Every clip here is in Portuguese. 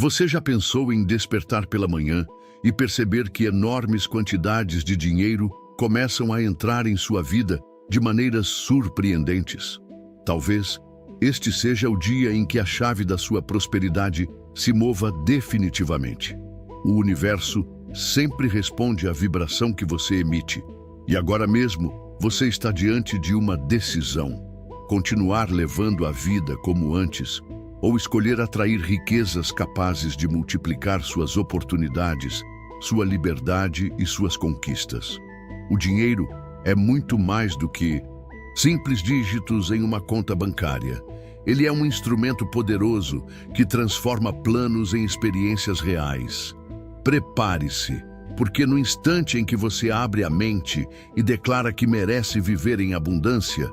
Você já pensou em despertar pela manhã e perceber que enormes quantidades de dinheiro começam a entrar em sua vida de maneiras surpreendentes? Talvez este seja o dia em que a chave da sua prosperidade se mova definitivamente. O universo sempre responde à vibração que você emite. E agora mesmo, você está diante de uma decisão: continuar levando a vida como antes, ou escolher atrair riquezas capazes de multiplicar suas oportunidades, sua liberdade e suas conquistas. O dinheiro é muito mais do que simples dígitos em uma conta bancária. Ele é um instrumento poderoso que transforma planos em experiências reais. Prepare-se, porque no instante em que você abre a mente e declara que merece viver em abundância,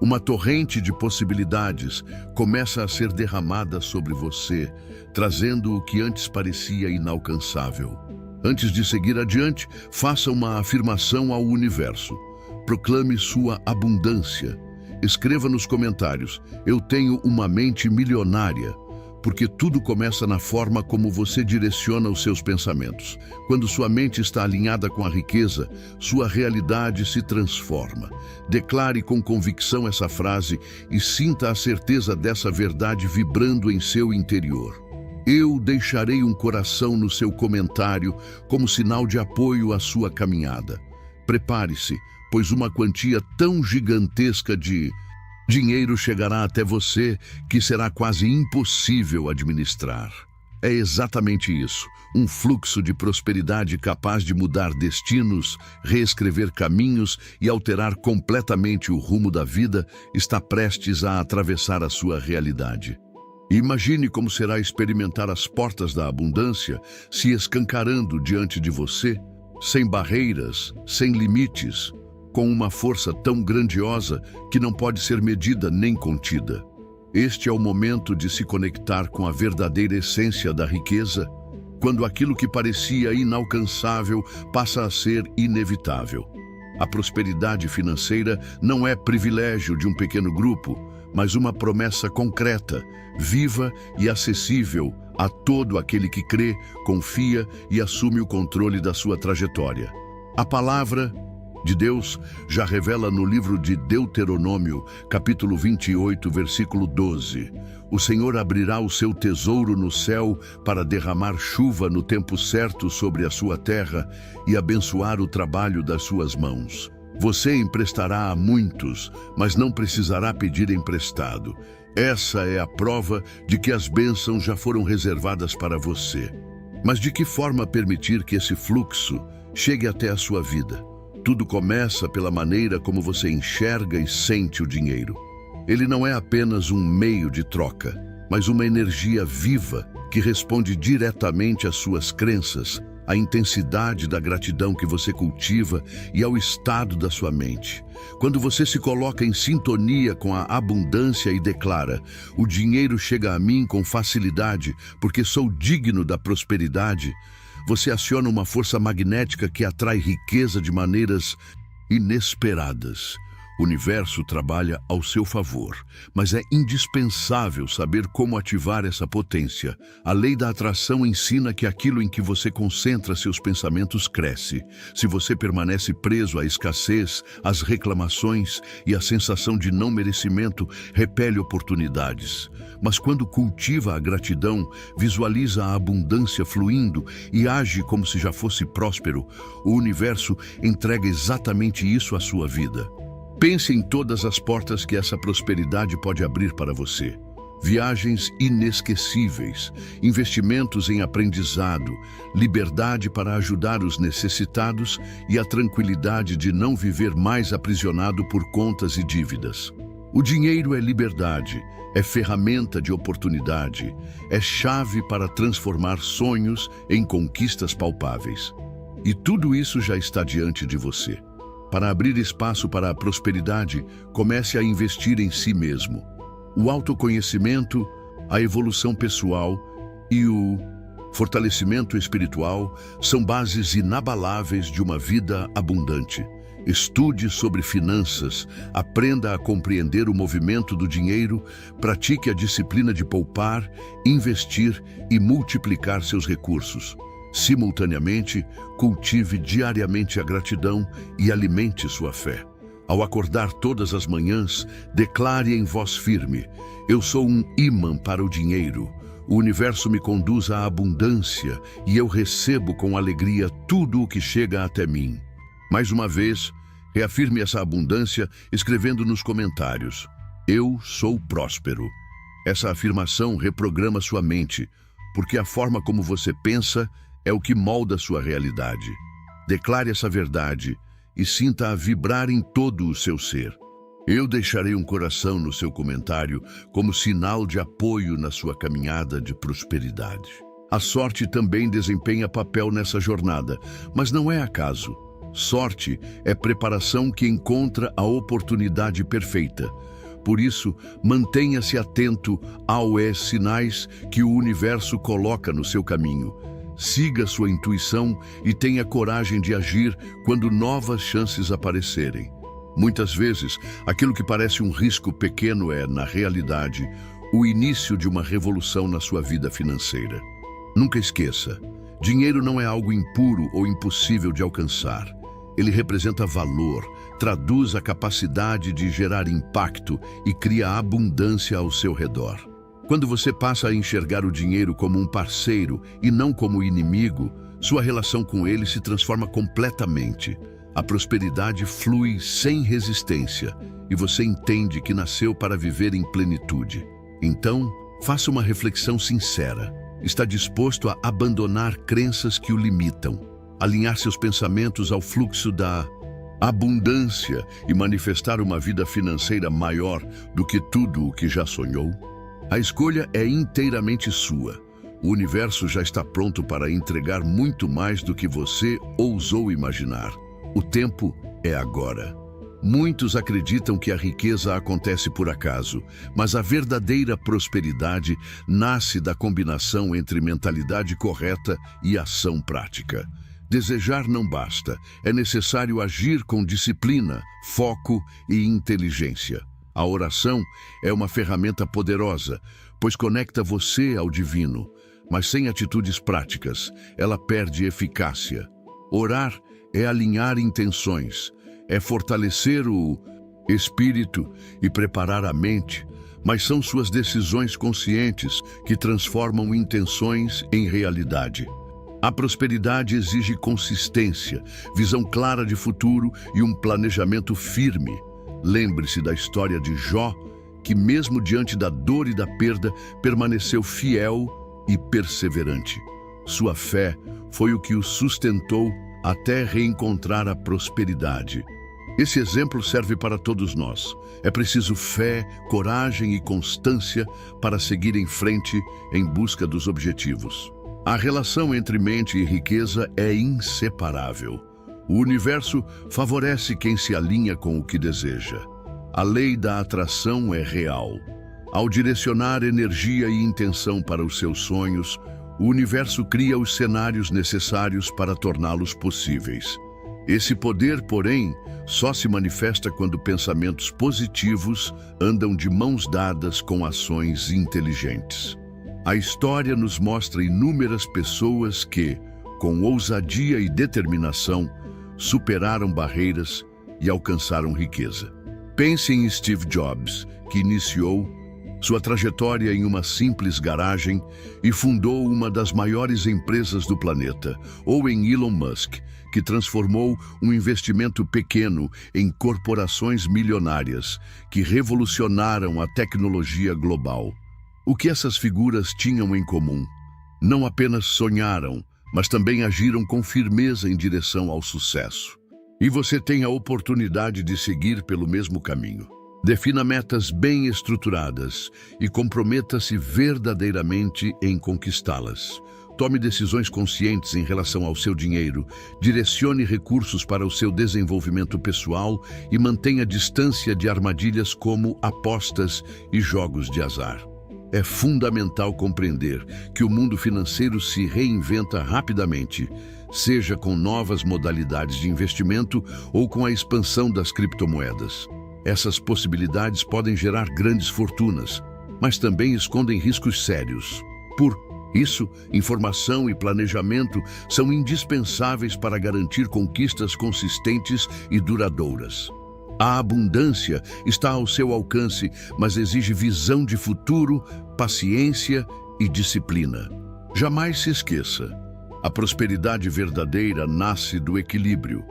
uma torrente de possibilidades começa a ser derramada sobre você, trazendo o que antes parecia inalcançável. Antes de seguir adiante, faça uma afirmação ao universo. Proclame sua abundância. Escreva nos comentários: eu tenho uma mente milionária, porque tudo começa na forma como você direciona os seus pensamentos. Quando sua mente está alinhada com a riqueza, sua realidade se transforma. Declare com convicção essa frase e sinta a certeza dessa verdade vibrando em seu interior. Eu deixarei um coração no seu comentário como sinal de apoio à sua caminhada. Prepare-se, pois uma quantia tão gigantesca de dinheiro chegará até você que será quase impossível administrar. É exatamente isso. Um fluxo de prosperidade capaz de mudar destinos, reescrever caminhos e alterar completamente o rumo da vida está prestes a atravessar a sua realidade. Imagine como será experimentar as portas da abundância se escancarando diante de você, sem barreiras, sem limites, com uma força tão grandiosa que não pode ser medida nem contida. Este é o momento de se conectar com a verdadeira essência da riqueza, quando aquilo que parecia inalcançável passa a ser inevitável. A prosperidade financeira não é privilégio de um pequeno grupo, mas uma promessa concreta, viva e acessível a todo aquele que crê, confia e assume o controle da sua trajetória. A palavra de Deus já revela no livro de Deuteronômio, capítulo 28, versículo 12. O Senhor abrirá o seu tesouro no céu para derramar chuva no tempo certo sobre a sua terra e abençoar o trabalho das suas mãos. Você emprestará a muitos, mas não precisará pedir emprestado. Essa é a prova de que as bênçãos já foram reservadas para você. Mas de que forma permitir que esse fluxo chegue até a sua vida? Tudo começa pela maneira como você enxerga e sente o dinheiro. Ele não é apenas um meio de troca, mas uma energia viva que responde diretamente às suas crenças, à intensidade da gratidão que você cultiva e ao estado da sua mente. Quando você se coloca em sintonia com a abundância e declara: o dinheiro chega a mim com facilidade porque sou digno da prosperidade, você aciona uma força magnética que atrai riqueza de maneiras inesperadas. O universo trabalha ao seu favor, mas é indispensável saber como ativar essa potência. A lei da atração ensina que aquilo em que você concentra seus pensamentos cresce. Se você permanece preso à escassez, às reclamações e à sensação de não merecimento, repele oportunidades. Mas quando cultiva a gratidão, visualiza a abundância fluindo e age como se já fosse próspero, o universo entrega exatamente isso à sua vida. Pense em todas as portas que essa prosperidade pode abrir para você. Viagens inesquecíveis, investimentos em aprendizado, liberdade para ajudar os necessitados e a tranquilidade de não viver mais aprisionado por contas e dívidas. O dinheiro é liberdade, é ferramenta de oportunidade, é chave para transformar sonhos em conquistas palpáveis. E tudo isso já está diante de você. Para abrir espaço para a prosperidade, comece a investir em si mesmo. O autoconhecimento, a evolução pessoal e o fortalecimento espiritual são bases inabaláveis de uma vida abundante. Estude sobre finanças, aprenda a compreender o movimento do dinheiro, pratique a disciplina de poupar, investir e multiplicar seus recursos. Simultaneamente, cultive diariamente a gratidão e alimente sua fé. Ao acordar todas as manhãs, declare em voz firme: eu sou um ímã para o dinheiro. O universo me conduz à abundância e eu recebo com alegria tudo o que chega até mim. Mais uma vez, reafirme essa abundância escrevendo nos comentários: eu sou próspero. Essa afirmação reprograma sua mente, porque a forma como você pensa é o que molda sua realidade. Declare essa verdade e sinta-a vibrar em todo o seu ser. Eu deixarei um coração no seu comentário como sinal de apoio na sua caminhada de prosperidade. A sorte também desempenha papel nessa jornada, mas não é acaso. Sorte é preparação que encontra a oportunidade perfeita. Por isso, mantenha-se atento aos sinais que o universo coloca no seu caminho. Siga sua intuição e tenha coragem de agir quando novas chances aparecerem. Muitas vezes, aquilo que parece um risco pequeno é, na realidade, o início de uma revolução na sua vida financeira. Nunca esqueça, dinheiro não é algo impuro ou impossível de alcançar. Ele representa valor, traduz a capacidade de gerar impacto e cria abundância ao seu redor. Quando você passa a enxergar o dinheiro como um parceiro e não como inimigo, sua relação com ele se transforma completamente. A prosperidade flui sem resistência e você entende que nasceu para viver em plenitude. Então, faça uma reflexão sincera. Está disposto a abandonar crenças que o limitam, alinhar seus pensamentos ao fluxo da abundância e manifestar uma vida financeira maior do que tudo o que já sonhou? A escolha é inteiramente sua. O universo já está pronto para entregar muito mais do que você ousou imaginar. O tempo é agora. Muitos acreditam que a riqueza acontece por acaso, mas a verdadeira prosperidade nasce da combinação entre mentalidade correta e ação prática. Desejar não basta, é necessário agir com disciplina, foco e inteligência. A oração é uma ferramenta poderosa, pois conecta você ao divino, mas sem atitudes práticas, ela perde eficácia. Orar é alinhar intenções, é fortalecer o espírito e preparar a mente, mas são suas decisões conscientes que transformam intenções em realidade. A prosperidade exige consistência, visão clara de futuro e um planejamento firme. Lembre-se da história de Jó, que mesmo diante da dor e da perda, permaneceu fiel e perseverante. Sua fé foi o que o sustentou até reencontrar a prosperidade. Esse exemplo serve para todos nós. É preciso fé, coragem e constância para seguir em frente em busca dos objetivos. A relação entre mente e riqueza é inseparável. O universo favorece quem se alinha com o que deseja. A lei da atração é real. Ao direcionar energia e intenção para os seus sonhos, o universo cria os cenários necessários para torná-los possíveis. Esse poder, porém, só se manifesta quando pensamentos positivos andam de mãos dadas com ações inteligentes. A história nos mostra inúmeras pessoas que, com ousadia e determinação, superaram barreiras e alcançaram riqueza. Pense em Steve Jobs, que iniciou sua trajetória em uma simples garagem e fundou uma das maiores empresas do planeta, ou em Elon Musk, que transformou um investimento pequeno em corporações milionárias que revolucionaram a tecnologia global. O que essas figuras tinham em comum? Não apenas sonharam, mas também agiram com firmeza em direção ao sucesso. E você tem a oportunidade de seguir pelo mesmo caminho. Defina metas bem estruturadas e comprometa-se verdadeiramente em conquistá-las. Tome decisões conscientes em relação ao seu dinheiro, direcione recursos para o seu desenvolvimento pessoal e mantenha distância de armadilhas como apostas e jogos de azar. É fundamental compreender que o mundo financeiro se reinventa rapidamente. seja com novas modalidades de investimento ou com a expansão das criptomoedas. Essas possibilidades podem gerar grandes fortunas, mas também escondem riscos sérios. Por isso, informação e planejamento são indispensáveis para garantir conquistas consistentes e duradouras. A abundância está ao seu alcance, mas exige visão de futuro, paciência e disciplina. Jamais se esqueça, a prosperidade verdadeira nasce do equilíbrio.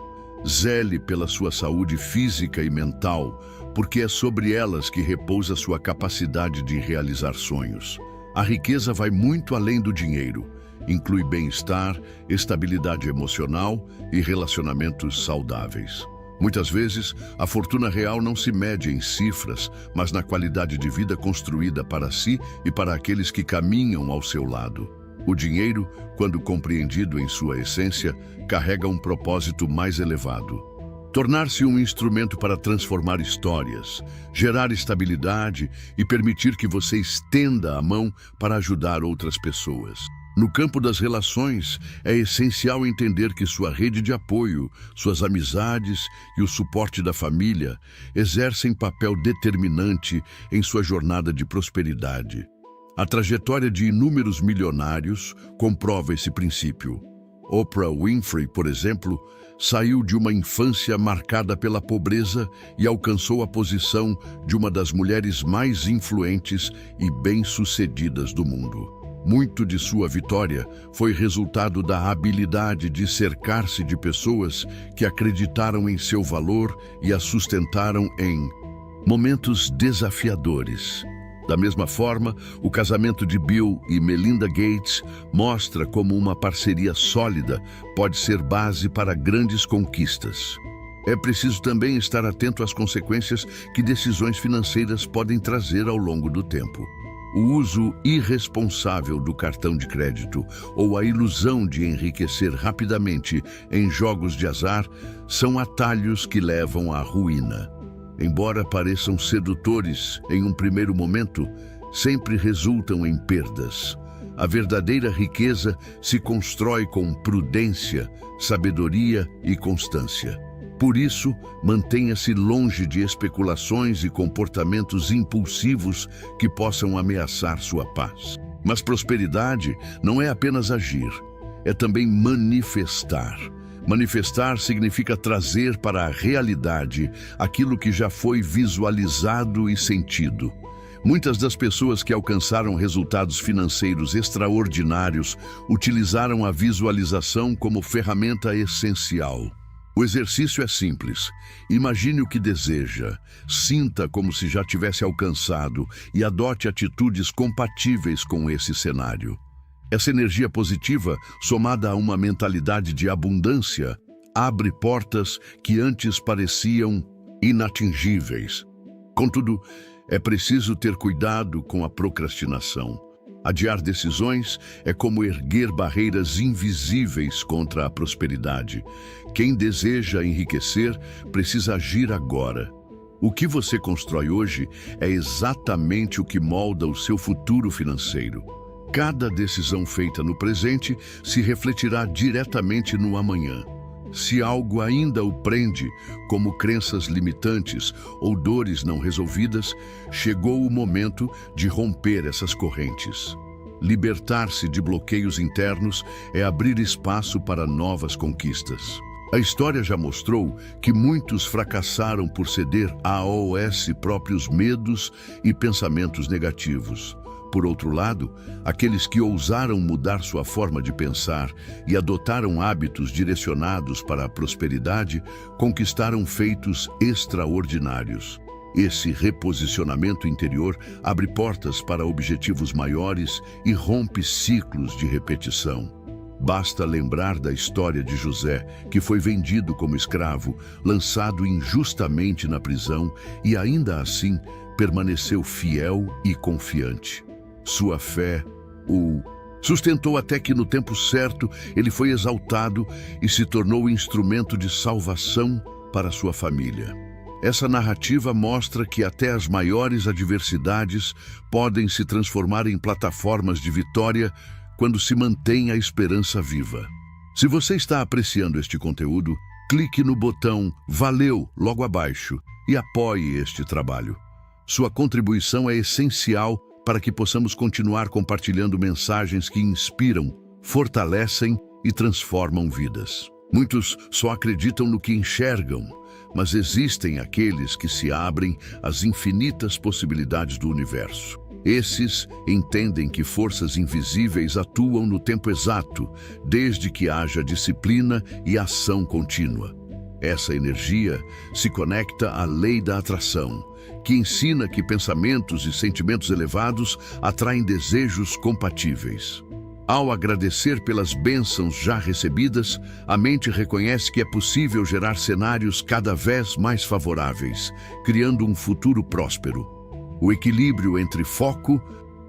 Zele pela sua saúde física e mental, porque é sobre elas que repousa sua capacidade de realizar sonhos. A riqueza vai muito além do dinheiro. Inclui bem-estar, estabilidade emocional e relacionamentos saudáveis. Muitas vezes, a fortuna real não se mede em cifras, mas na qualidade de vida construída para si e para aqueles que caminham ao seu lado. O dinheiro, quando compreendido em sua essência, carrega um propósito mais elevado. Tornar-se um instrumento para transformar histórias, gerar estabilidade e permitir que você estenda a mão para ajudar outras pessoas. No campo das relações, é essencial entender que sua rede de apoio, suas amizades e o suporte da família exercem papel determinante em sua jornada de prosperidade. A trajetória de inúmeros milionários comprova esse princípio. Oprah Winfrey, por exemplo, saiu de uma infância marcada pela pobreza e alcançou a posição de uma das mulheres mais influentes e bem-sucedidas do mundo. Muito de sua vitória foi resultado da habilidade de cercar-se de pessoas que acreditaram em seu valor e a sustentaram em momentos desafiadores. Da mesma forma, o casamento de Bill e Melinda Gates mostra como uma parceria sólida pode ser base para grandes conquistas. É preciso também estar atento às consequências que decisões financeiras podem trazer ao longo do tempo. O uso irresponsável do cartão de crédito ou a ilusão de enriquecer rapidamente em jogos de azar são atalhos que levam à ruína. Embora pareçam sedutores em um primeiro momento, sempre resultam em perdas. A verdadeira riqueza se constrói com prudência, sabedoria e constância. Por isso, mantenha-se longe de especulações e comportamentos impulsivos que possam ameaçar sua paz. Mas prosperidade não é apenas agir, é também manifestar. Manifestar significa trazer para a realidade aquilo que já foi visualizado e sentido. Muitas das pessoas que alcançaram resultados financeiros extraordinários utilizaram a visualização como ferramenta essencial. O exercício é simples. Imagine o que deseja, sinta como se já tivesse alcançado e adote atitudes compatíveis com esse cenário. Essa energia positiva, somada a uma mentalidade de abundância, abre portas que antes pareciam inatingíveis. Contudo, é preciso ter cuidado com a procrastinação. Adiar decisões é como erguer barreiras invisíveis contra a prosperidade. Quem deseja enriquecer precisa agir agora. O que você constrói hoje é exatamente o que molda o seu futuro financeiro. Cada decisão feita no presente se refletirá diretamente no amanhã. Se algo ainda o prende, como crenças limitantes ou dores não resolvidas, chegou o momento de romper essas correntes. Libertar-se de bloqueios internos é abrir espaço para novas conquistas. A história já mostrou que muitos fracassaram por ceder aos próprios medos e pensamentos negativos. Por outro lado, aqueles que ousaram mudar sua forma de pensar e adotaram hábitos direcionados para a prosperidade conquistaram feitos extraordinários. Esse reposicionamento interior abre portas para objetivos maiores e rompe ciclos de repetição. Basta lembrar da história de José, que foi vendido como escravo, lançado injustamente na prisão e ainda assim permaneceu fiel e confiante. Sua fé o sustentou até que no tempo certo ele foi exaltado e se tornou instrumento de salvação para sua família. Essa narrativa mostra que até as maiores adversidades podem se transformar em plataformas de vitória quando se mantém a esperança viva. Se você está apreciando este conteúdo, clique no botão Valeu logo abaixo e apoie este trabalho. Sua contribuição é essencial para que possamos continuar compartilhando mensagens que inspiram, fortalecem e transformam vidas. Muitos só acreditam no que enxergam, mas existem aqueles que se abrem às infinitas possibilidades do universo. Esses entendem que forças invisíveis atuam no tempo exato, desde que haja disciplina e ação contínua. Essa energia se conecta à lei da atração, que ensina que pensamentos e sentimentos elevados atraem desejos compatíveis. Ao agradecer pelas bênçãos já recebidas, a mente reconhece que é possível gerar cenários cada vez mais favoráveis, criando um futuro próspero. O equilíbrio entre foco,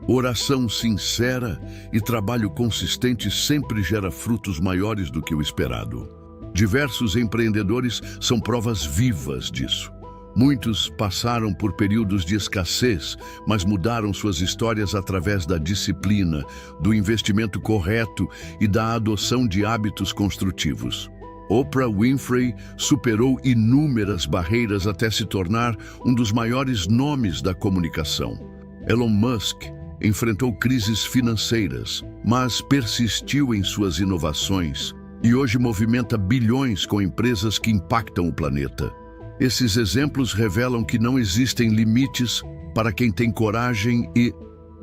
oração sincera e trabalho consistente sempre gera frutos maiores do que o esperado. Diversos empreendedores são provas vivas disso. Muitos passaram por períodos de escassez, mas mudaram suas histórias através da disciplina, do investimento correto e da adoção de hábitos construtivos. Oprah Winfrey superou inúmeras barreiras até se tornar um dos maiores nomes da comunicação. Elon Musk enfrentou crises financeiras, mas persistiu em suas inovações e hoje movimenta bilhões com empresas que impactam o planeta. Esses exemplos revelam que não existem limites para quem tem coragem e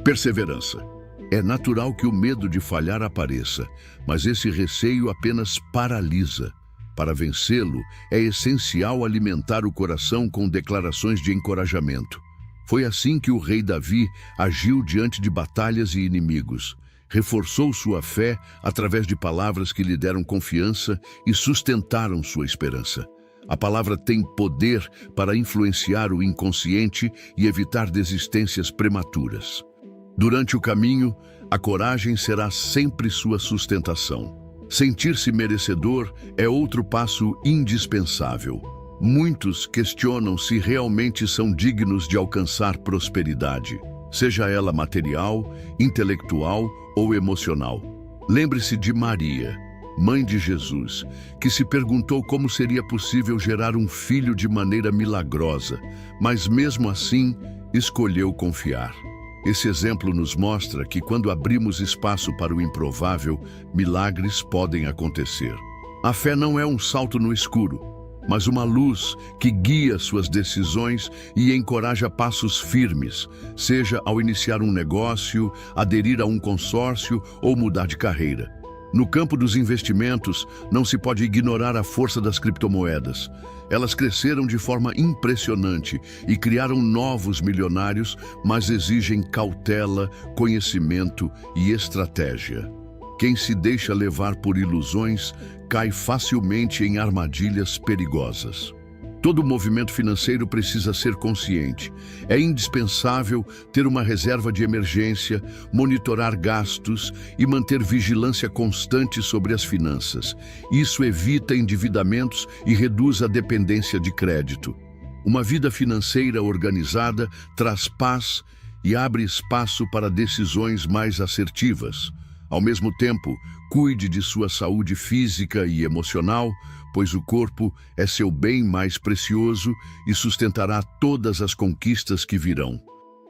perseverança. É natural que o medo de falhar apareça, mas esse receio apenas paralisa. Para vencê-lo, é essencial alimentar o coração com declarações de encorajamento. Foi assim que o rei Davi agiu diante de batalhas e inimigos. Reforçou sua fé através de palavras que lhe deram confiança e sustentaram sua esperança. A palavra tem poder para influenciar o inconsciente e evitar desistências prematuras. Durante o caminho, a coragem será sempre sua sustentação. Sentir-se merecedor é outro passo indispensável. Muitos questionam se realmente são dignos de alcançar prosperidade, seja ela material, intelectual ou emocional. Lembre-se de Maria, mãe de Jesus, que se perguntou como seria possível gerar um filho de maneira milagrosa, mas mesmo assim escolheu confiar. Esse exemplo nos mostra que quando abrimos espaço para o improvável, milagres podem acontecer. A fé não é um salto no escuro, mas uma luz que guia suas decisões e encoraja passos firmes, seja ao iniciar um negócio, aderir a um consórcio ou mudar de carreira. No campo dos investimentos, não se pode ignorar a força das criptomoedas. Elas cresceram de forma impressionante e criaram novos milionários, mas exigem cautela, conhecimento e estratégia. Quem se deixa levar por ilusões cai facilmente em armadilhas perigosas. Todo movimento financeiro precisa ser consciente. É indispensável ter uma reserva de emergência, monitorar gastos e manter vigilância constante sobre as finanças. Isso evita endividamentos e reduz a dependência de crédito. Uma vida financeira organizada traz paz e abre espaço para decisões mais assertivas. Ao mesmo tempo, cuide de sua saúde física e emocional, pois o corpo é seu bem mais precioso e sustentará todas as conquistas que virão.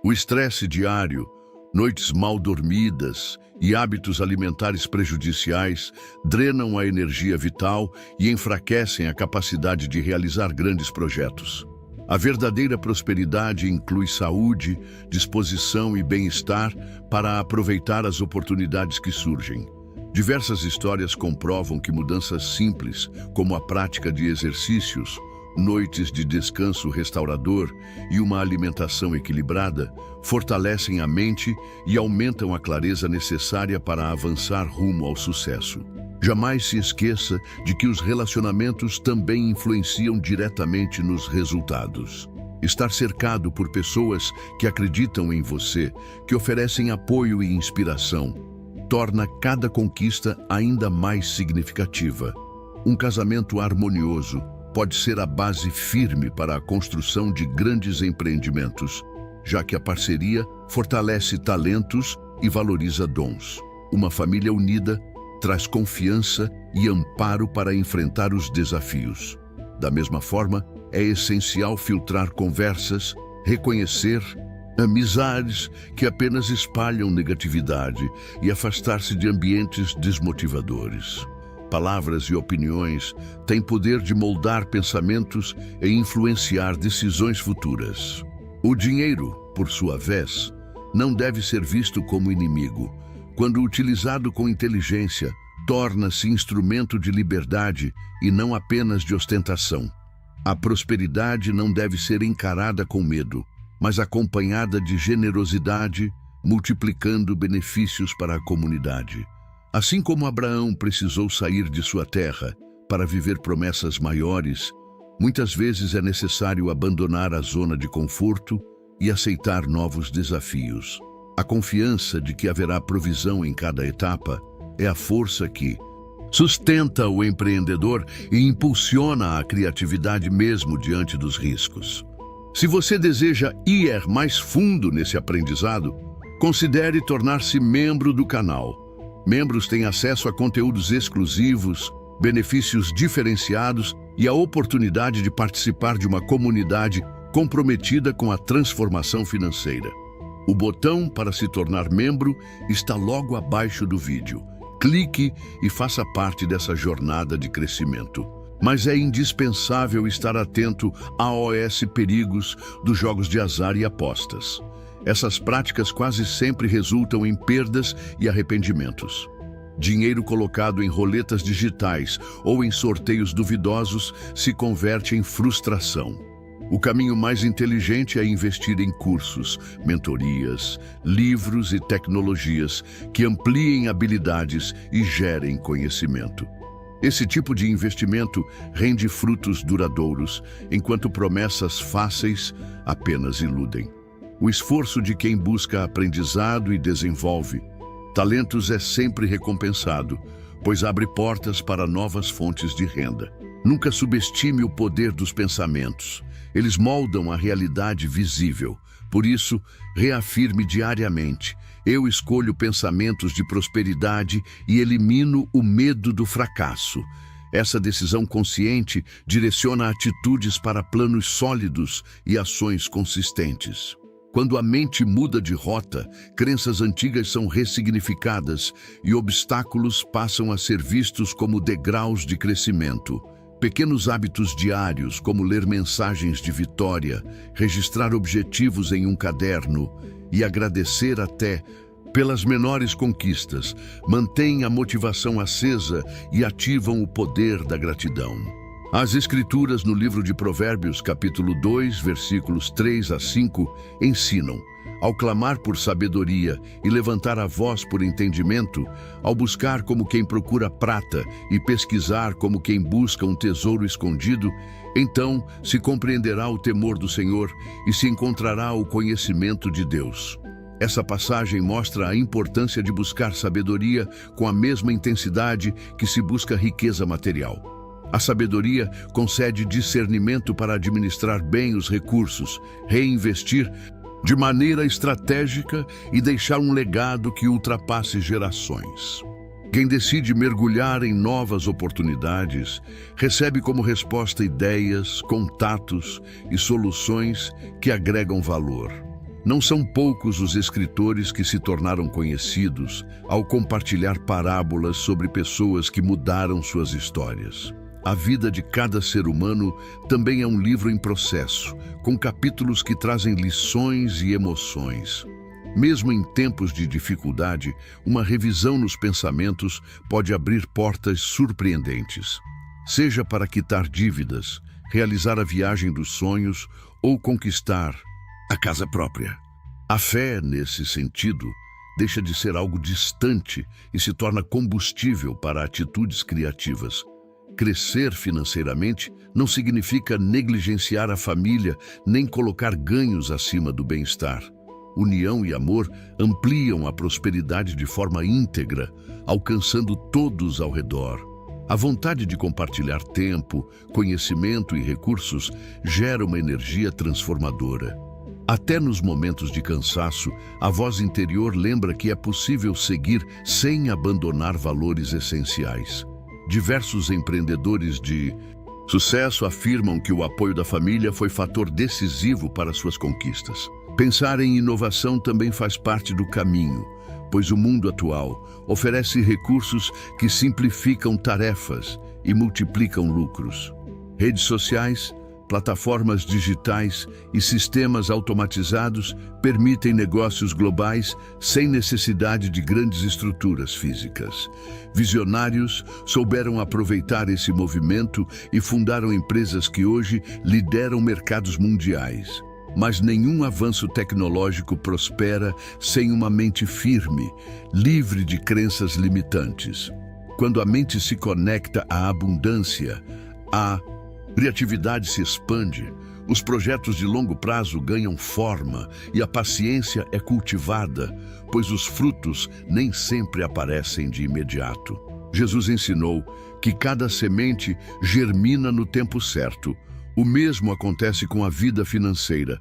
O estresse diário, noites mal dormidas e hábitos alimentares prejudiciais drenam a energia vital e enfraquecem a capacidade de realizar grandes projetos. A verdadeira prosperidade inclui saúde, disposição e bem-estar para aproveitar as oportunidades que surgem. Diversas histórias comprovam que mudanças simples, como a prática de exercícios, noites de descanso restaurador e uma alimentação equilibrada, fortalecem a mente e aumentam a clareza necessária para avançar rumo ao sucesso. Jamais se esqueça de que os relacionamentos também influenciam diretamente nos resultados. Estar cercado por pessoas que acreditam em você, que oferecem apoio e inspiração, torna cada conquista ainda mais significativa. Um casamento harmonioso pode ser a base firme para a construção de grandes empreendimentos, já que a parceria fortalece talentos e valoriza dons. Uma família unida traz confiança e amparo para enfrentar os desafios. Da mesma forma, é essencial filtrar conversas, reconhecer amizades que apenas espalham negatividade e afastar-se de ambientes desmotivadores. Palavras e opiniões têm poder de moldar pensamentos e influenciar decisões futuras. O dinheiro, por sua vez, não deve ser visto como inimigo. Quando utilizado com inteligência, torna-se instrumento de liberdade e não apenas de ostentação. A prosperidade não deve ser encarada com medo, mas acompanhada de generosidade, multiplicando benefícios para a comunidade. Assim como Abraão precisou sair de sua terra para viver promessas maiores, muitas vezes é necessário abandonar a zona de conforto e aceitar novos desafios. A confiança de que haverá provisão em cada etapa é a força que sustenta o empreendedor e impulsiona a criatividade mesmo diante dos riscos. Se você deseja ir mais fundo nesse aprendizado, considere tornar-se membro do canal. Membros têm acesso a conteúdos exclusivos, benefícios diferenciados e a oportunidade de participar de uma comunidade comprometida com a transformação financeira. O botão para se tornar membro está logo abaixo do vídeo. Clique e faça parte dessa jornada de crescimento. Mas é indispensável estar atento aos perigos dos jogos de azar e apostas. Essas práticas quase sempre resultam em perdas e arrependimentos. Dinheiro colocado em roletas digitais ou em sorteios duvidosos se converte em frustração. O caminho mais inteligente é investir em cursos, mentorias, livros e tecnologias que ampliem habilidades e gerem conhecimento. Esse tipo de investimento rende frutos duradouros, enquanto promessas fáceis apenas iludem. O esforço de quem busca aprendizado e desenvolve talentos é sempre recompensado, pois abre portas para novas fontes de renda. Nunca subestime o poder dos pensamentos. Eles moldam a realidade visível. Por isso, reafirme diariamente: eu escolho pensamentos de prosperidade e elimino o medo do fracasso. Essa decisão consciente direciona atitudes para planos sólidos e ações consistentes. Quando a mente muda de rota, crenças antigas são ressignificadas e obstáculos passam a ser vistos como degraus de crescimento. Pequenos hábitos diários, como ler mensagens de vitória, registrar objetivos em um caderno e agradecer até pelas menores conquistas, mantêm a motivação acesa e ativam o poder da gratidão. As Escrituras no livro de Provérbios, capítulo 2, versículos 3 a 5, ensinam: ao clamar por sabedoria e levantar a voz por entendimento, ao buscar como quem procura prata e pesquisar como quem busca um tesouro escondido, então se compreenderá o temor do Senhor e se encontrará o conhecimento de Deus. Essa passagem mostra a importância de buscar sabedoria com a mesma intensidade que se busca riqueza material. A sabedoria concede discernimento para administrar bem os recursos, reinvestir de maneira estratégica e deixar um legado que ultrapasse gerações. Quem decide mergulhar em novas oportunidades recebe como resposta ideias, contatos e soluções que agregam valor. Não são poucos os escritores que se tornaram conhecidos ao compartilhar parábolas sobre pessoas que mudaram suas histórias. A vida de cada ser humano também é um livro em processo, com capítulos que trazem lições e emoções. Mesmo em tempos de dificuldade, uma revisão nos pensamentos pode abrir portas surpreendentes. Seja para quitar dívidas, realizar a viagem dos sonhos ou conquistar a casa própria. A fé, nesse sentido, deixa de ser algo distante e se torna combustível para atitudes criativas. Crescer financeiramente não significa negligenciar a família nem colocar ganhos acima do bem-estar. União e amor ampliam a prosperidade de forma íntegra, alcançando todos ao redor. A vontade de compartilhar tempo, conhecimento e recursos gera uma energia transformadora. Até nos momentos de cansaço, a voz interior lembra que é possível seguir sem abandonar valores essenciais. Diversos empreendedores de sucesso afirmam que o apoio da família foi fator decisivo para suas conquistas. Pensar em inovação também faz parte do caminho, pois o mundo atual oferece recursos que simplificam tarefas e multiplicam lucros. Redes sociais, plataformas digitais e sistemas automatizados permitem negócios globais sem necessidade de grandes estruturas físicas. Visionários souberam aproveitar esse movimento e fundaram empresas que hoje lideram mercados mundiais. Mas nenhum avanço tecnológico prospera sem uma mente firme, livre de crenças limitantes. Quando a mente se conecta à abundância, a criatividade se expande, os projetos de longo prazo ganham forma e a paciência é cultivada, pois os frutos nem sempre aparecem de imediato. Jesus ensinou que cada semente germina no tempo certo. O mesmo acontece com a vida financeira.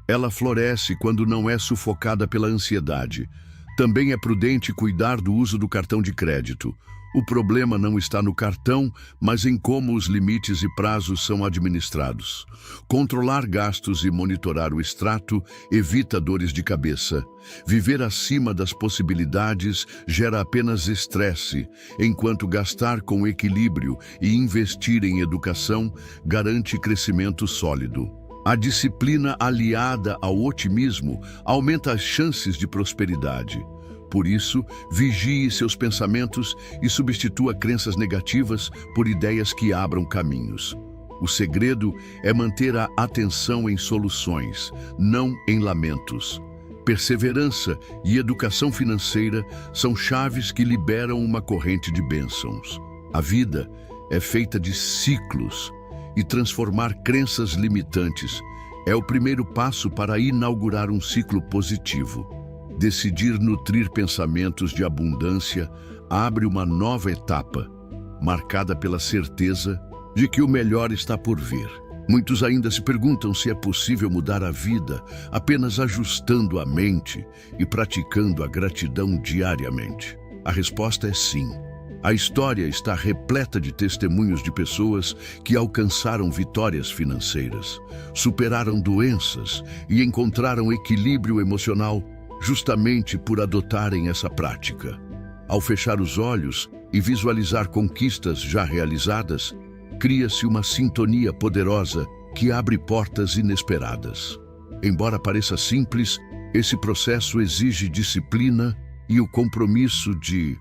Ela floresce quando não é sufocada pela ansiedade. Também é prudente cuidar do uso do cartão de crédito. O problema não está no cartão, mas em como os limites e prazos são administrados. Controlar gastos e monitorar o extrato evita dores de cabeça. Viver acima das possibilidades gera apenas estresse, enquanto gastar com equilíbrio e investir em educação garante crescimento sólido. A disciplina aliada ao otimismo aumenta as chances de prosperidade. Por isso, vigie seus pensamentos e substitua crenças negativas por ideias que abram caminhos. O segredo é manter a atenção em soluções, não em lamentos. Perseverança e educação financeira são chaves que liberam uma corrente de bênçãos. A vida é feita de ciclos e transformar crenças limitantes é o primeiro passo para inaugurar um ciclo positivo. Decidir nutrir pensamentos de abundância abre uma nova etapa, marcada pela certeza de que o melhor está por vir. Muitos ainda se perguntam se é possível mudar a vida apenas ajustando a mente e praticando a gratidão diariamente. A resposta é sim. A história está repleta de testemunhos de pessoas que alcançaram vitórias financeiras, superaram doenças e encontraram equilíbrio emocional justamente por adotarem essa prática. Ao fechar os olhos e visualizar conquistas já realizadas, cria-se uma sintonia poderosa que abre portas inesperadas. Embora pareça simples, esse processo exige disciplina e o compromisso de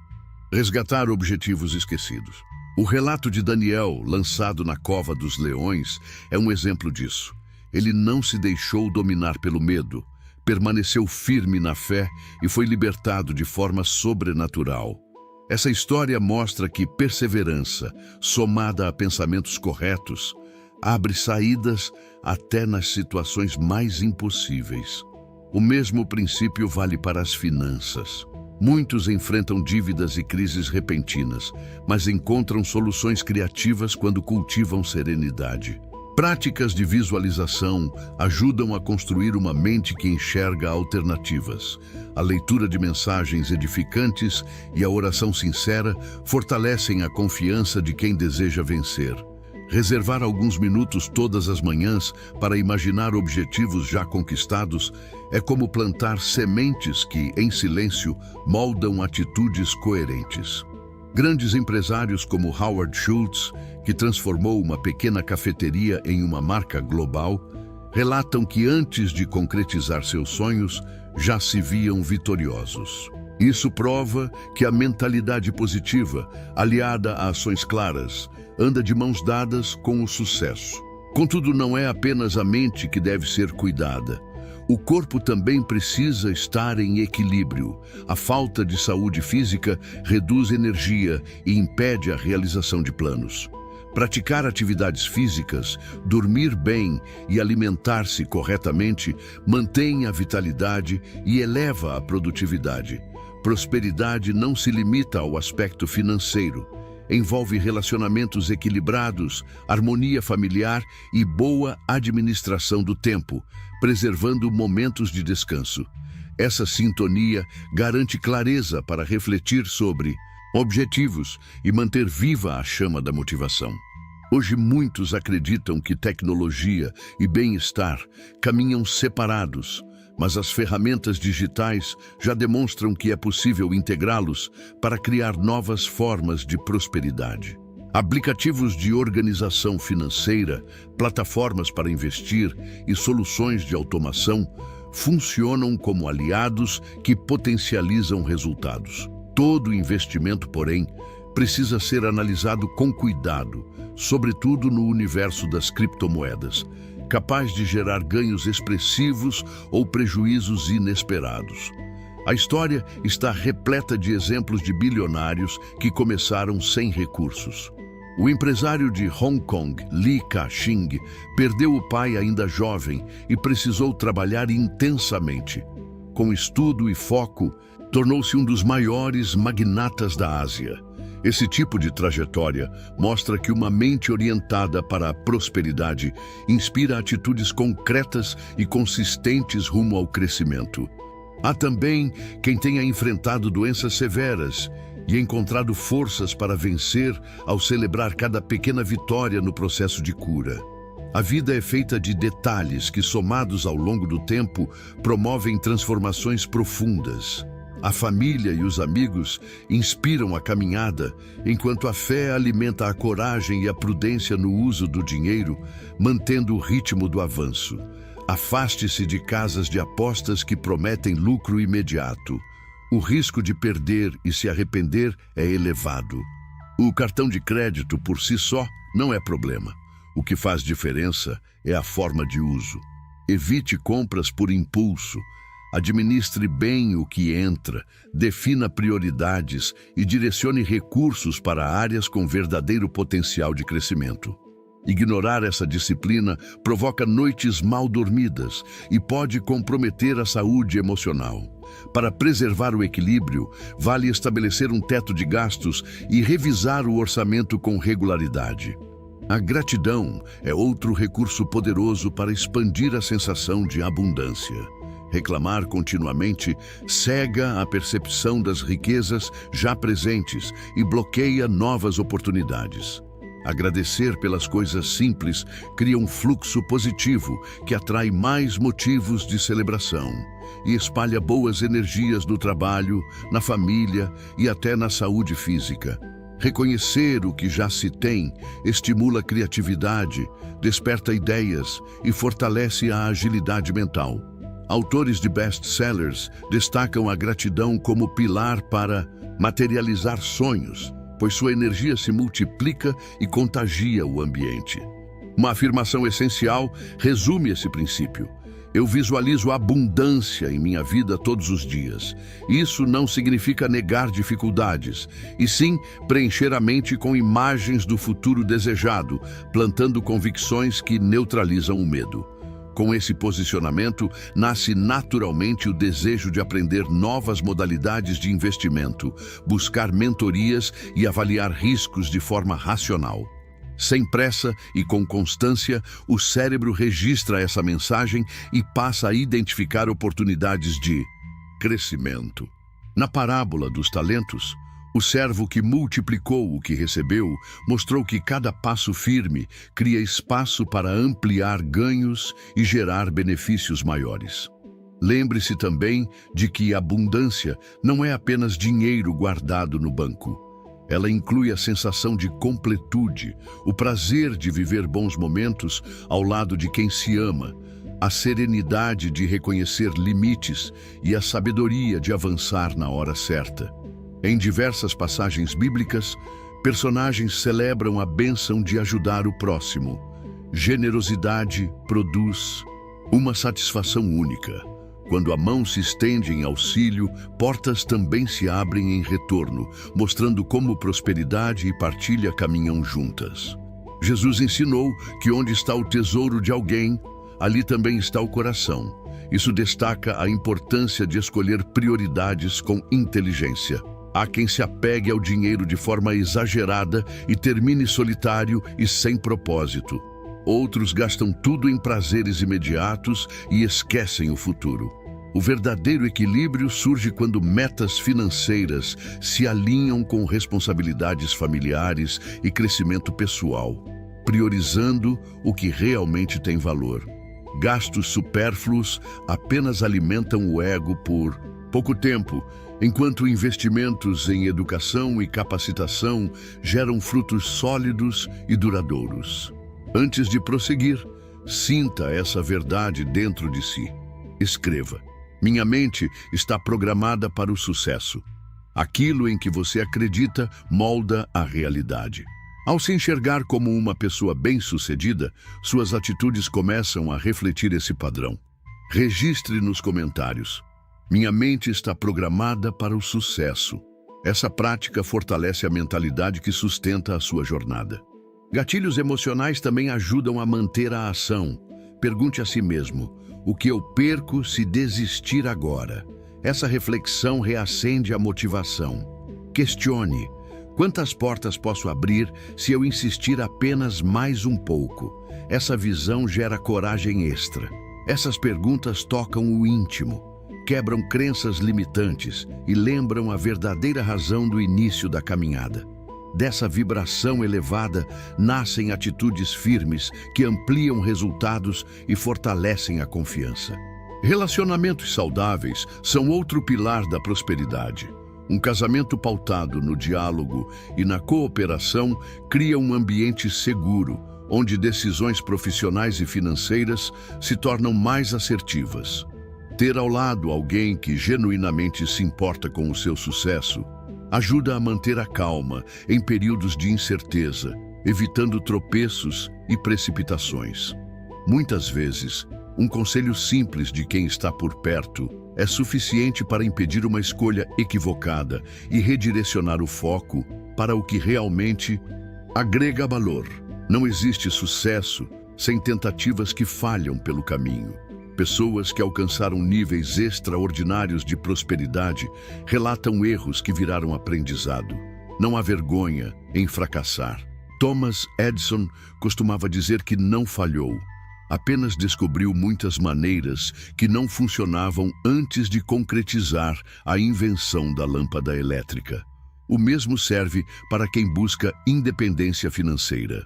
resgatar objetivos esquecidos. O relato de Daniel, lançado na cova dos leões, é um exemplo disso. Ele não se deixou dominar pelo medo, permaneceu firme na fé e foi libertado de forma sobrenatural. Essa história mostra que perseverança, somada a pensamentos corretos, abre saídas até nas situações mais impossíveis. O mesmo princípio vale para as finanças. Muitos enfrentam dívidas e crises repentinas, mas encontram soluções criativas quando cultivam serenidade. Práticas de visualização ajudam a construir uma mente que enxerga alternativas. A leitura de mensagens edificantes e a oração sincera fortalecem a confiança de quem deseja vencer. Reservar alguns minutos todas as manhãs para imaginar objetivos já conquistados é como plantar sementes que, em silêncio, moldam atitudes coerentes. Grandes empresários como Howard Schultz, que transformou uma pequena cafeteria em uma marca global, relatam que antes de concretizar seus sonhos, já se viam vitoriosos. Isso prova que a mentalidade positiva, aliada a ações claras, anda de mãos dadas com o sucesso. Contudo, não é apenas a mente que deve ser cuidada. O corpo também precisa estar em equilíbrio. A falta de saúde física reduz energia e impede a realização de planos. Praticar atividades físicas, dormir bem e alimentar-se corretamente mantém a vitalidade e eleva a produtividade. Prosperidade não se limita ao aspecto financeiro. envolve relacionamentos equilibrados, harmonia familiar e boa administração do tempo, preservando momentos de descanso. Essa sintonia garante clareza para refletir sobre objetivos e manter viva a chama da motivação. Hoje muitos acreditam que tecnologia e bem-estar caminham separados, mas as ferramentas digitais já demonstram que é possível integrá-los para criar novas formas de prosperidade. Aplicativos de organização financeira, plataformas para investir e soluções de automação funcionam como aliados que potencializam resultados. Todo investimento, porém, precisa ser analisado com cuidado, sobretudo no universo das criptomoedas, capaz de gerar ganhos expressivos ou prejuízos inesperados. A história está repleta de exemplos de bilionários que começaram sem recursos. O empresário de Hong Kong, Li Ka-shing, perdeu o pai ainda jovem e precisou trabalhar intensamente. Com estudo e foco, tornou-se um dos maiores magnatas da Ásia. Esse tipo de trajetória mostra que uma mente orientada para a prosperidade inspira atitudes concretas e consistentes rumo ao crescimento. Há também quem tenha enfrentado doenças severas e encontrado forças para vencer ao celebrar cada pequena vitória no processo de cura. A vida é feita de detalhes que, somados ao longo do tempo, promovem transformações profundas. A família e os amigos inspiram a caminhada, enquanto a fé alimenta a coragem e a prudência no uso do dinheiro, mantendo o ritmo do avanço. Afaste-se de casas de apostas que prometem lucro imediato. O risco de perder e se arrepender é elevado. O cartão de crédito por si só não é problema. O que faz diferença é a forma de uso. Evite compras por impulso. Administre bem o que entra, defina prioridades e direcione recursos para áreas com verdadeiro potencial de crescimento. Ignorar essa disciplina provoca noites mal dormidas e pode comprometer a saúde emocional. Para preservar o equilíbrio, vale estabelecer um teto de gastos e revisar o orçamento com regularidade. A gratidão é outro recurso poderoso para expandir a sensação de abundância. Reclamar continuamente cega a percepção das riquezas já presentes e bloqueia novas oportunidades. Agradecer pelas coisas simples cria um fluxo positivo que atrai mais motivos de celebração e espalha boas energias no trabalho, na família e até na saúde física. Reconhecer o que já se tem estimula a criatividade, desperta ideias e fortalece a agilidade mental. Autores de best-sellers destacam a gratidão como pilar para materializar sonhos, pois sua energia se multiplica e contagia o ambiente. Uma afirmação essencial resume esse princípio. Eu visualizo a abundância em minha vida todos os dias. Isso não significa negar dificuldades, e sim preencher a mente com imagens do futuro desejado, plantando convicções que neutralizam o medo. Com esse posicionamento, nasce naturalmente o desejo de aprender novas modalidades de investimento, buscar mentorias e avaliar riscos de forma racional. Sem pressa e com constância, o cérebro registra essa mensagem e passa a identificar oportunidades de crescimento. Na parábola dos talentos, o servo que multiplicou o que recebeu mostrou que cada passo firme cria espaço para ampliar ganhos e gerar benefícios maiores. Lembre-se também de que a abundância não é apenas dinheiro guardado no banco. Ela inclui a sensação de completude, o prazer de viver bons momentos ao lado de quem se ama, a serenidade de reconhecer limites e a sabedoria de avançar na hora certa. Em diversas passagens bíblicas, personagens celebram a bênção de ajudar o próximo. Generosidade produz uma satisfação única. Quando a mão se estende em auxílio, portas também se abrem em retorno, mostrando como prosperidade e partilha caminham juntas. Jesus ensinou que onde está o tesouro de alguém, ali também está o coração. Isso destaca a importância de escolher prioridades com inteligência. Há quem se apegue ao dinheiro de forma exagerada e termine solitário e sem propósito. Outros gastam tudo em prazeres imediatos e esquecem o futuro. O verdadeiro equilíbrio surge quando metas financeiras se alinham com responsabilidades familiares e crescimento pessoal, priorizando o que realmente tem valor. Gastos supérfluos apenas alimentam o ego por pouco tempo, enquanto investimentos em educação e capacitação geram frutos sólidos e duradouros. Antes de prosseguir, sinta essa verdade dentro de si. Escreva: minha mente está programada para o sucesso. Aquilo em que você acredita molda a realidade. Ao se enxergar como uma pessoa bem-sucedida, suas atitudes começam a refletir esse padrão. Registre nos comentários: minha mente está programada para o sucesso. Essa prática fortalece a mentalidade que sustenta a sua jornada. Gatilhos emocionais também ajudam a manter a ação. Pergunte a si mesmo: o que eu perco se desistir agora? Essa reflexão reacende a motivação. Questione: quantas portas posso abrir se eu insistir apenas mais um pouco? Essa visão gera coragem extra. Essas perguntas tocam o íntimo, quebram crenças limitantes e lembram a verdadeira razão do início da caminhada. Dessa vibração elevada nascem atitudes firmes que ampliam resultados e fortalecem a confiança. Relacionamentos saudáveis são outro pilar da prosperidade. Um casamento pautado no diálogo e na cooperação cria um ambiente seguro, onde decisões profissionais e financeiras se tornam mais assertivas. Ter ao lado alguém que genuinamente se importa com o seu sucesso ajuda a manter a calma em períodos de incerteza, evitando tropeços e precipitações. Muitas vezes, um conselho simples de quem está por perto é suficiente para impedir uma escolha equivocada e redirecionar o foco para o que realmente agrega valor. Não existe sucesso sem tentativas que falham pelo caminho. Pessoas que alcançaram níveis extraordinários de prosperidade relatam erros que viraram aprendizado. Não há vergonha em fracassar. Thomas Edison costumava dizer que não falhou, apenas descobriu muitas maneiras que não funcionavam antes de concretizar a invenção da lâmpada elétrica. O mesmo serve para quem busca independência financeira.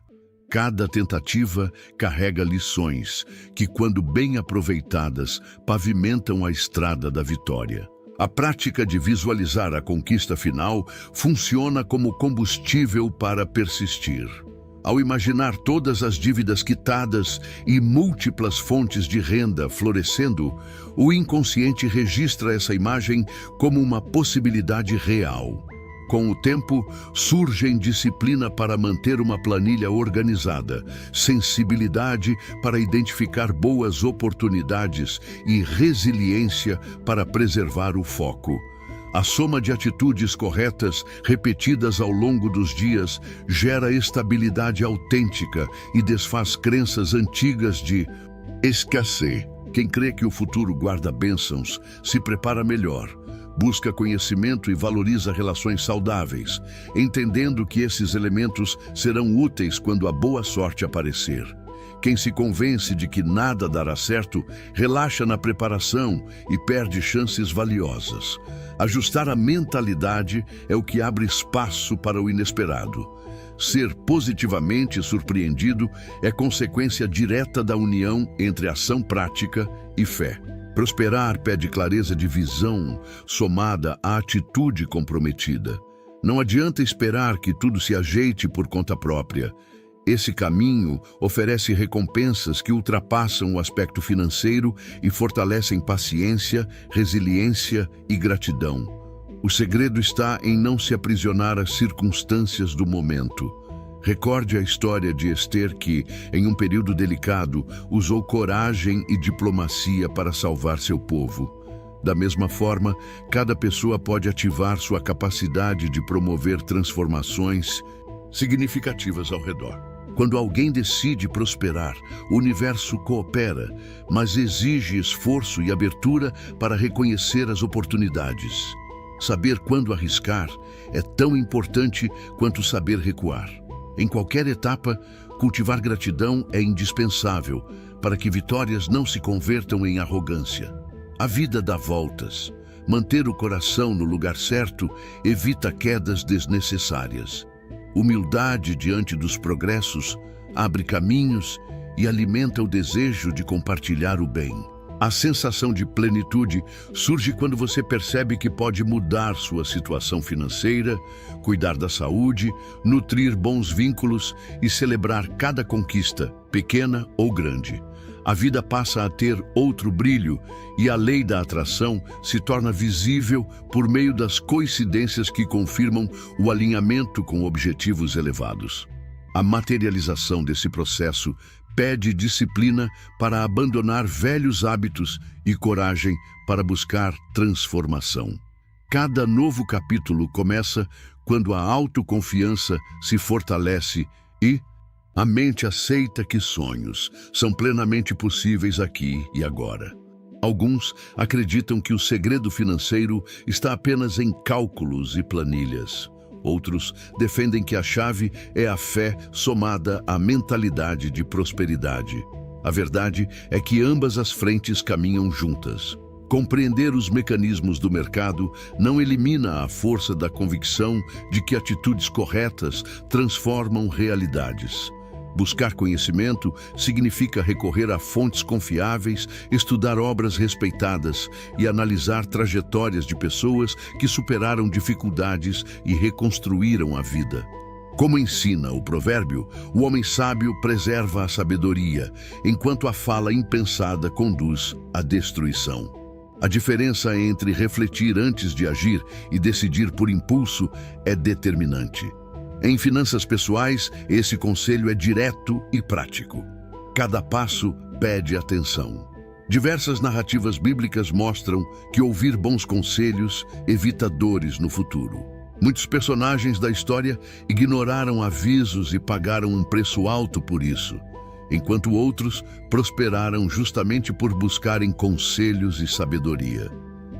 Cada tentativa carrega lições que, quando bem aproveitadas, pavimentam a estrada da vitória. A prática de visualizar a conquista final funciona como combustível para persistir. Ao imaginar todas as dívidas quitadas e múltiplas fontes de renda florescendo, o inconsciente registra essa imagem como uma possibilidade real. Com o tempo, surgem disciplina para manter uma planilha organizada, sensibilidade para identificar boas oportunidades e resiliência para preservar o foco. A soma de atitudes corretas, repetidas ao longo dos dias, gera estabilidade autêntica e desfaz crenças antigas de escassez. Quem crê que o futuro guarda bênçãos, se prepara melhor. Busca conhecimento e valoriza relações saudáveis, entendendo que esses elementos serão úteis quando a boa sorte aparecer. Quem se convence de que nada dará certo, relaxa na preparação e perde chances valiosas. Ajustar a mentalidade é o que abre espaço para o inesperado. Ser positivamente surpreendido é consequência direta da união entre ação prática e fé. Prosperar pede clareza de visão, somada à atitude comprometida. Não adianta esperar que tudo se ajeite por conta própria. Esse caminho oferece recompensas que ultrapassam o aspecto financeiro e fortalecem paciência, resiliência e gratidão. O segredo está em não se aprisionar às circunstâncias do momento. Recorde a história de Esther que, em um período delicado, usou coragem e diplomacia para salvar seu povo. Da mesma forma, cada pessoa pode ativar sua capacidade de promover transformações significativas ao redor. Quando alguém decide prosperar, o universo coopera, mas exige esforço e abertura para reconhecer as oportunidades. Saber quando arriscar é tão importante quanto saber recuar. Em qualquer etapa, cultivar gratidão é indispensável para que vitórias não se convertam em arrogância. A vida dá voltas. Manter o coração no lugar certo evita quedas desnecessárias. Humildade diante dos progressos abre caminhos e alimenta o desejo de compartilhar o bem. A sensação de plenitude surge quando você percebe que pode mudar sua situação financeira, cuidar da saúde, nutrir bons vínculos e celebrar cada conquista, pequena ou grande. A vida passa a ter outro brilho e a lei da atração se torna visível por meio das coincidências que confirmam o alinhamento com objetivos elevados. A materialização desse processo pede disciplina para abandonar velhos hábitos e coragem para buscar transformação. Cada novo capítulo começa quando a autoconfiança se fortalece e a mente aceita que sonhos são plenamente possíveis aqui e agora. Alguns acreditam que o segredo financeiro está apenas em cálculos e planilhas. Outros defendem que a chave é a fé somada à mentalidade de prosperidade. A verdade é que ambas as frentes caminham juntas. Compreender os mecanismos do mercado não elimina a força da convicção de que atitudes corretas transformam realidades. Buscar conhecimento significa recorrer a fontes confiáveis, estudar obras respeitadas e analisar trajetórias de pessoas que superaram dificuldades e reconstruíram a vida. Como ensina o provérbio, o homem sábio preserva a sabedoria, enquanto a fala impensada conduz à destruição. A diferença entre refletir antes de agir e decidir por impulso é determinante. Em finanças pessoais, esse conselho é direto e prático. Cada passo pede atenção. Diversas narrativas bíblicas mostram que ouvir bons conselhos evita dores no futuro. Muitos personagens da história ignoraram avisos e pagaram um preço alto por isso, enquanto outros prosperaram justamente por buscarem conselhos e sabedoria.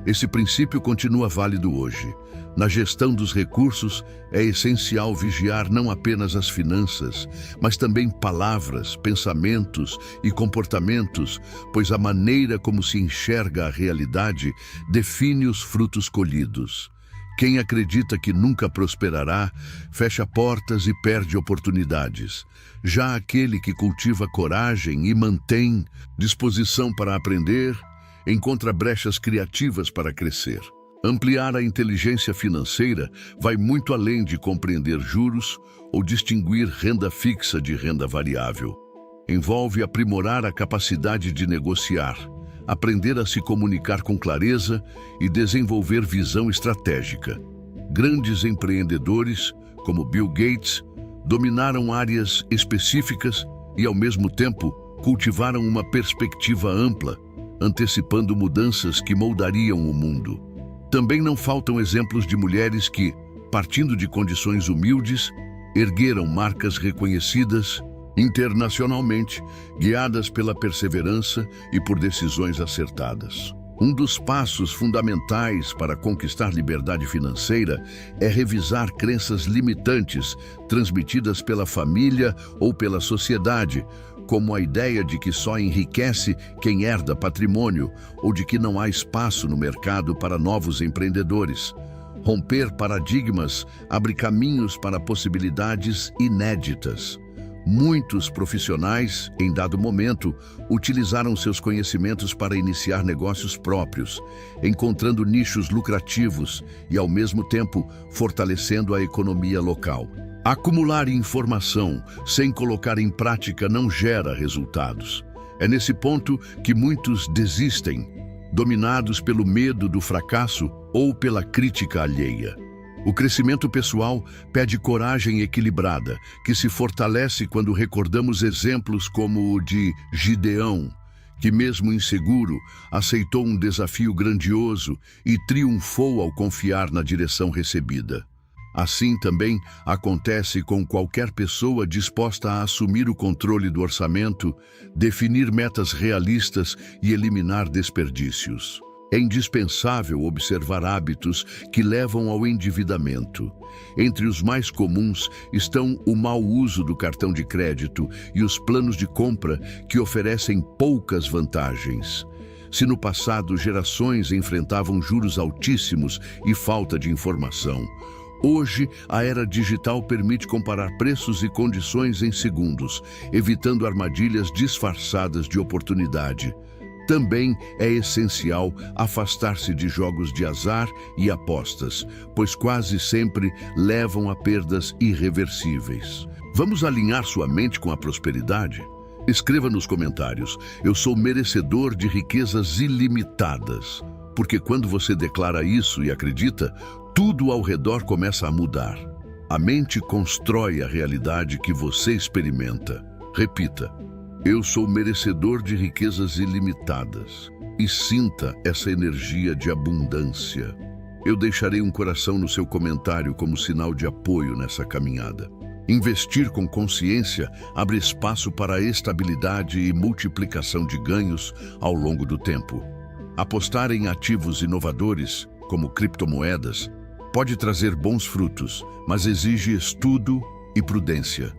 Esse princípio continua válido hoje. Na gestão dos recursos, é essencial vigiar não apenas as finanças, mas também palavras, pensamentos e comportamentos, pois a maneira como se enxerga a realidade define os frutos colhidos. Quem acredita que nunca prosperará, fecha portas e perde oportunidades. Já aquele que cultiva coragem e mantém disposição para aprender, encontra brechas criativas para crescer. Ampliar a inteligência financeira vai muito além de compreender juros ou distinguir renda fixa de renda variável. Envolve aprimorar a capacidade de negociar, aprender a se comunicar com clareza e desenvolver visão estratégica. Grandes empreendedores, como Bill Gates, dominaram áreas específicas e, ao mesmo tempo, cultivaram uma perspectiva ampla, antecipando mudanças que moldariam o mundo. Também não faltam exemplos de mulheres que, partindo de condições humildes, ergueram marcas reconhecidas internacionalmente, guiadas pela perseverança e por decisões acertadas. Um dos passos fundamentais para conquistar liberdade financeira é revisar crenças limitantes transmitidas pela família ou pela sociedade, como a ideia de que só enriquece quem herda patrimônio ou de que não há espaço no mercado para novos empreendedores. Romper paradigmas abre caminhos para possibilidades inéditas. Muitos profissionais, em dado momento, utilizaram seus conhecimentos para iniciar negócios próprios, encontrando nichos lucrativos e, ao mesmo tempo, fortalecendo a economia local. Acumular informação sem colocar em prática não gera resultados. É nesse ponto que muitos desistem, dominados pelo medo do fracasso ou pela crítica alheia. O crescimento pessoal pede coragem equilibrada, que se fortalece quando recordamos exemplos como o de Gideão, que mesmo inseguro, aceitou um desafio grandioso e triunfou ao confiar na direção recebida. Assim também acontece com qualquer pessoa disposta a assumir o controle do orçamento, definir metas realistas e eliminar desperdícios. É indispensável observar hábitos que levam ao endividamento. Entre os mais comuns estão o mau uso do cartão de crédito e os planos de compra que oferecem poucas vantagens. Se no passado gerações enfrentavam juros altíssimos e falta de informação, hoje a era digital permite comparar preços e condições em segundos, evitando armadilhas disfarçadas de oportunidade. Também é essencial afastar-se de jogos de azar e apostas, pois quase sempre levam a perdas irreversíveis. Vamos alinhar sua mente com a prosperidade? Escreva nos comentários: eu sou merecedor de riquezas ilimitadas. Porque quando você declara isso e acredita, tudo ao redor começa a mudar. A mente constrói a realidade que você experimenta. Repita: eu sou merecedor de riquezas ilimitadas. E sinta essa energia de abundância. Eu deixarei um coração no seu comentário como sinal de apoio nessa caminhada. Investir com consciência abre espaço para a estabilidade e multiplicação de ganhos ao longo do tempo. Apostar em ativos inovadores, como criptomoedas, pode trazer bons frutos, mas exige estudo e prudência.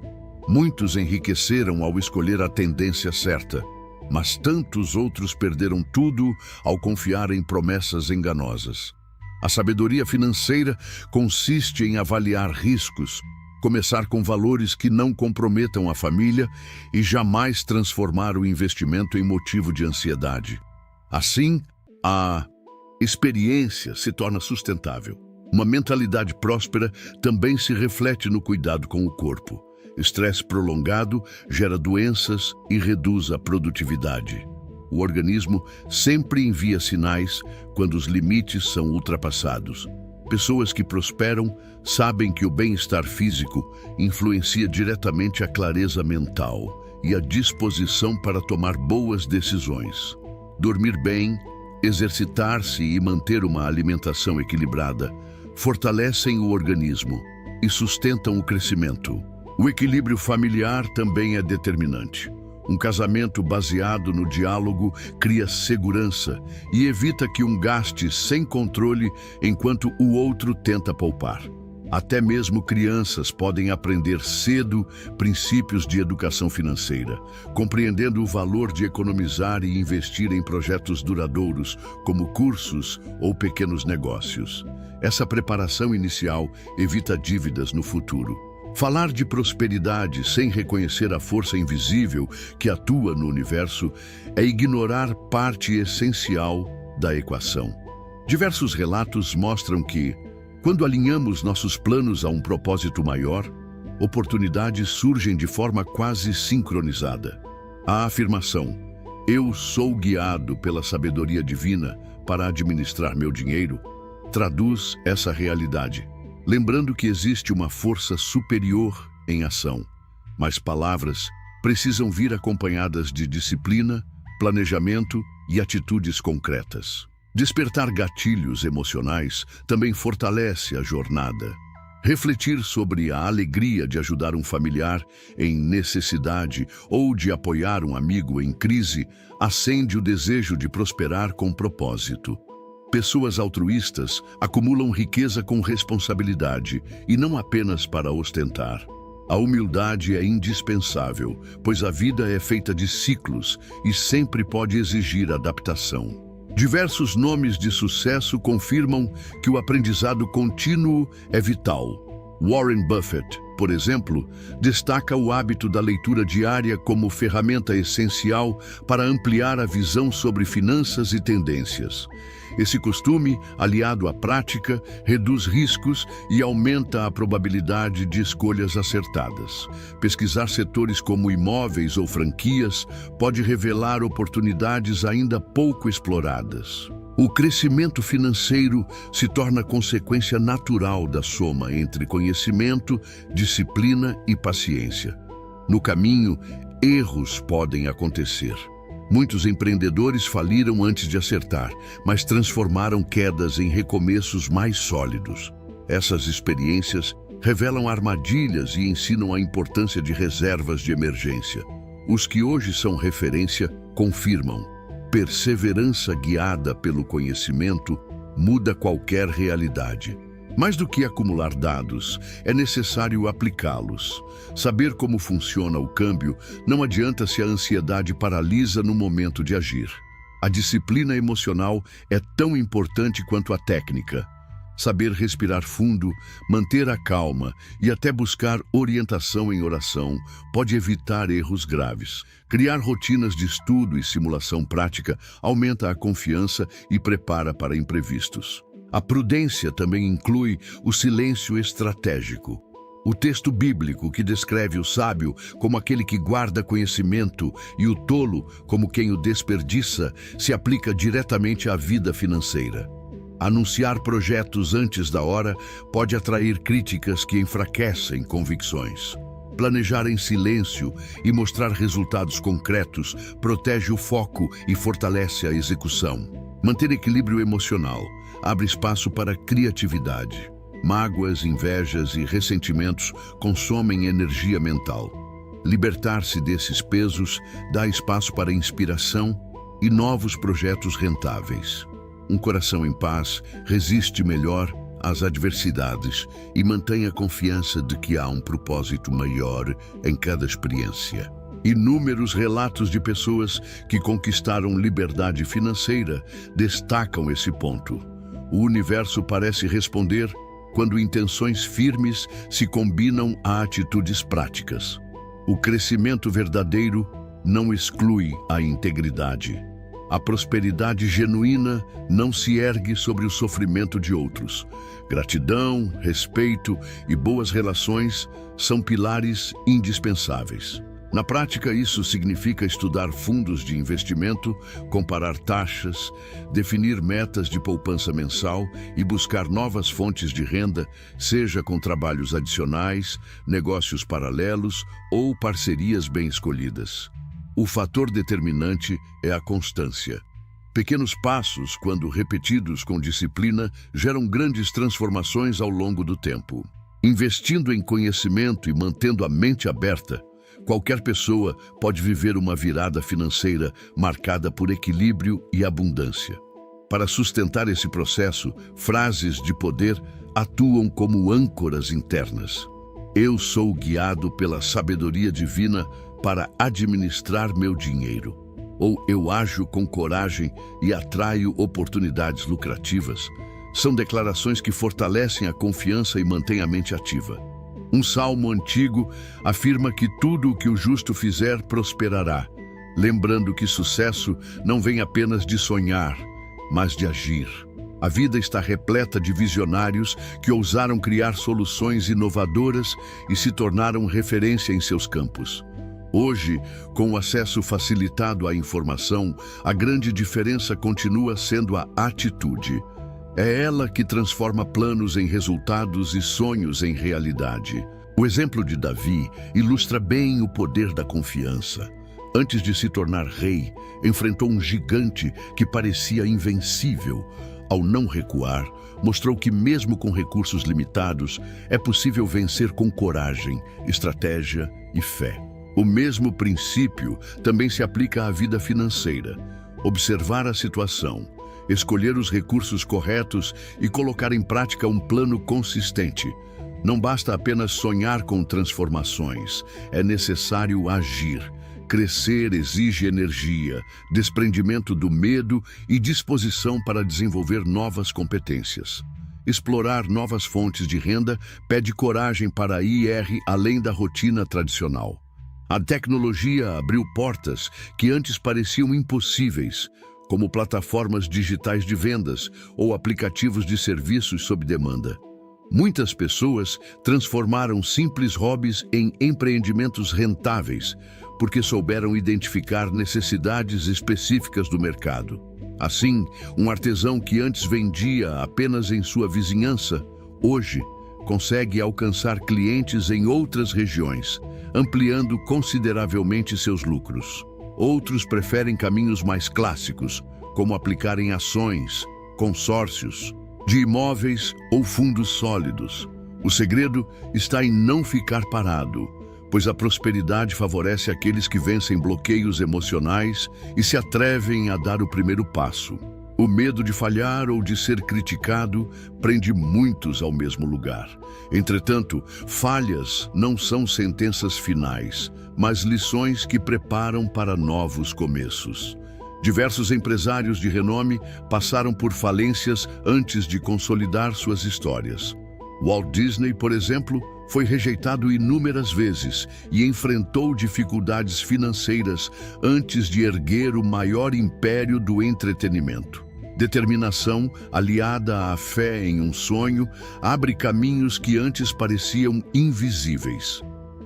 Muitos enriqueceram ao escolher a tendência certa, mas tantos outros perderam tudo ao confiar em promessas enganosas. A sabedoria financeira consiste em avaliar riscos, começar com valores que não comprometam a família e jamais transformar o investimento em motivo de ansiedade. Assim, a experiência se torna sustentável. Uma mentalidade próspera também se reflete no cuidado com o corpo. Estresse prolongado gera doenças e reduz a produtividade. O organismo sempre envia sinais quando os limites são ultrapassados. Pessoas que prosperam sabem que o bem-estar físico influencia diretamente a clareza mental e a disposição para tomar boas decisões. Dormir bem, exercitar-se e manter uma alimentação equilibrada fortalecem o organismo e sustentam o crescimento. O equilíbrio familiar também é determinante. Um casamento baseado no diálogo cria segurança e evita que um gaste sem controle enquanto o outro tenta poupar. Até mesmo crianças podem aprender cedo princípios de educação financeira, compreendendo o valor de economizar e investir em projetos duradouros, como cursos ou pequenos negócios. Essa preparação inicial evita dívidas no futuro. Falar de prosperidade sem reconhecer a força invisível que atua no universo é ignorar parte essencial da equação. Diversos relatos mostram que, quando alinhamos nossos planos a um propósito maior, oportunidades surgem de forma quase sincronizada. A afirmação, eu sou guiado pela sabedoria divina para administrar meu dinheiro, traduz essa realidade. Lembrando que existe uma força superior em ação, mas palavras precisam vir acompanhadas de disciplina, planejamento e atitudes concretas. Despertar gatilhos emocionais também fortalece a jornada. Refletir sobre a alegria de ajudar um familiar em necessidade ou de apoiar um amigo em crise acende o desejo de prosperar com propósito. Pessoas altruístas acumulam riqueza com responsabilidade e não apenas para ostentar. A humildade é indispensável, pois a vida é feita de ciclos e sempre pode exigir adaptação. Diversos nomes de sucesso confirmam que o aprendizado contínuo é vital. Warren Buffett, por exemplo, destaca o hábito da leitura diária como ferramenta essencial para ampliar a visão sobre finanças e tendências. Esse costume, aliado à prática, reduz riscos e aumenta a probabilidade de escolhas acertadas. Pesquisar setores como imóveis ou franquias pode revelar oportunidades ainda pouco exploradas. O crescimento financeiro se torna consequência natural da soma entre conhecimento, disciplina e paciência. No caminho, erros podem acontecer. Muitos empreendedores faliram antes de acertar, mas transformaram quedas em recomeços mais sólidos. Essas experiências revelam armadilhas e ensinam a importância de reservas de emergência. Os que hoje são referência confirmam: perseverança guiada pelo conhecimento muda qualquer realidade. Mais do que acumular dados, é necessário aplicá-los. Saber como funciona o câmbio não adianta se a ansiedade paralisa no momento de agir. A disciplina emocional é tão importante quanto a técnica. Saber respirar fundo, manter a calma e até buscar orientação em oração pode evitar erros graves. Criar rotinas de estudo e simulação prática aumenta a confiança e prepara para imprevistos. A prudência também inclui o silêncio estratégico. O texto bíblico que descreve o sábio como aquele que guarda conhecimento e o tolo como quem o desperdiça se aplica diretamente à vida financeira. Anunciar projetos antes da hora pode atrair críticas que enfraquecem convicções. Planejar em silêncio e mostrar resultados concretos protege o foco e fortalece a execução. Manter equilíbrio emocional abre espaço para criatividade. Mágoas, invejas e ressentimentos consomem energia mental. Libertar-se desses pesos dá espaço para inspiração e novos projetos rentáveis. Um coração em paz resiste melhor às adversidades e mantém a confiança de que há um propósito maior em cada experiência. Inúmeros relatos de pessoas que conquistaram liberdade financeira destacam esse ponto. O universo parece responder quando intenções firmes se combinam a atitudes práticas. O crescimento verdadeiro não exclui a integridade. A prosperidade genuína não se ergue sobre o sofrimento de outros. Gratidão, respeito e boas relações são pilares indispensáveis. Na prática, isso significa estudar fundos de investimento, comparar taxas, definir metas de poupança mensal e buscar novas fontes de renda, seja com trabalhos adicionais, negócios paralelos ou parcerias bem escolhidas. O fator determinante é a constância. Pequenos passos, quando repetidos com disciplina, geram grandes transformações ao longo do tempo. Investindo em conhecimento e mantendo a mente aberta, qualquer pessoa pode viver uma virada financeira marcada por equilíbrio e abundância. Para sustentar esse processo, frases de poder atuam como âncoras internas. Eu sou guiado pela sabedoria divina para administrar meu dinheiro. Ou eu ajo com coragem e atraio oportunidades lucrativas. São declarações que fortalecem a confiança e mantêm a mente ativa. Um salmo antigo afirma que tudo o que o justo fizer prosperará, lembrando que sucesso não vem apenas de sonhar, mas de agir. A vida está repleta de visionários que ousaram criar soluções inovadoras e se tornaram referência em seus campos. Hoje, com o acesso facilitado à informação, a grande diferença continua sendo a atitude. É ela que transforma planos em resultados e sonhos em realidade. O exemplo de Davi ilustra bem o poder da confiança. Antes de se tornar rei, enfrentou um gigante que parecia invencível. Ao não recuar, mostrou que mesmo com recursos limitados, é possível vencer com coragem, estratégia e fé. O mesmo princípio também se aplica à vida financeira. Observar a situação, escolher os recursos corretos e colocar em prática um plano consistente. Não basta apenas sonhar com transformações, é necessário agir. Crescer exige energia, desprendimento do medo e disposição para desenvolver novas competências. Explorar novas fontes de renda pede coragem para ir além da rotina tradicional. A tecnologia abriu portas que antes pareciam impossíveis, como plataformas digitais de vendas ou aplicativos de serviços sob demanda. Muitas pessoas transformaram simples hobbies em empreendimentos rentáveis, porque souberam identificar necessidades específicas do mercado. Assim, um artesão que antes vendia apenas em sua vizinhança, hoje consegue alcançar clientes em outras regiões, ampliando consideravelmente seus lucros. Outros preferem caminhos mais clássicos, como aplicar em ações, consórcios, de imóveis ou fundos sólidos. O segredo está em não ficar parado, pois a prosperidade favorece aqueles que vencem bloqueios emocionais e se atrevem a dar o primeiro passo. O medo de falhar ou de ser criticado prende muitos ao mesmo lugar. Entretanto, falhas não são sentenças finais, mas lições que preparam para novos começos. Diversos empresários de renome passaram por falências antes de consolidar suas histórias. Walt Disney, por exemplo, foi rejeitado inúmeras vezes e enfrentou dificuldades financeiras antes de erguer o maior império do entretenimento. Determinação, aliada à fé em um sonho, abre caminhos que antes pareciam invisíveis.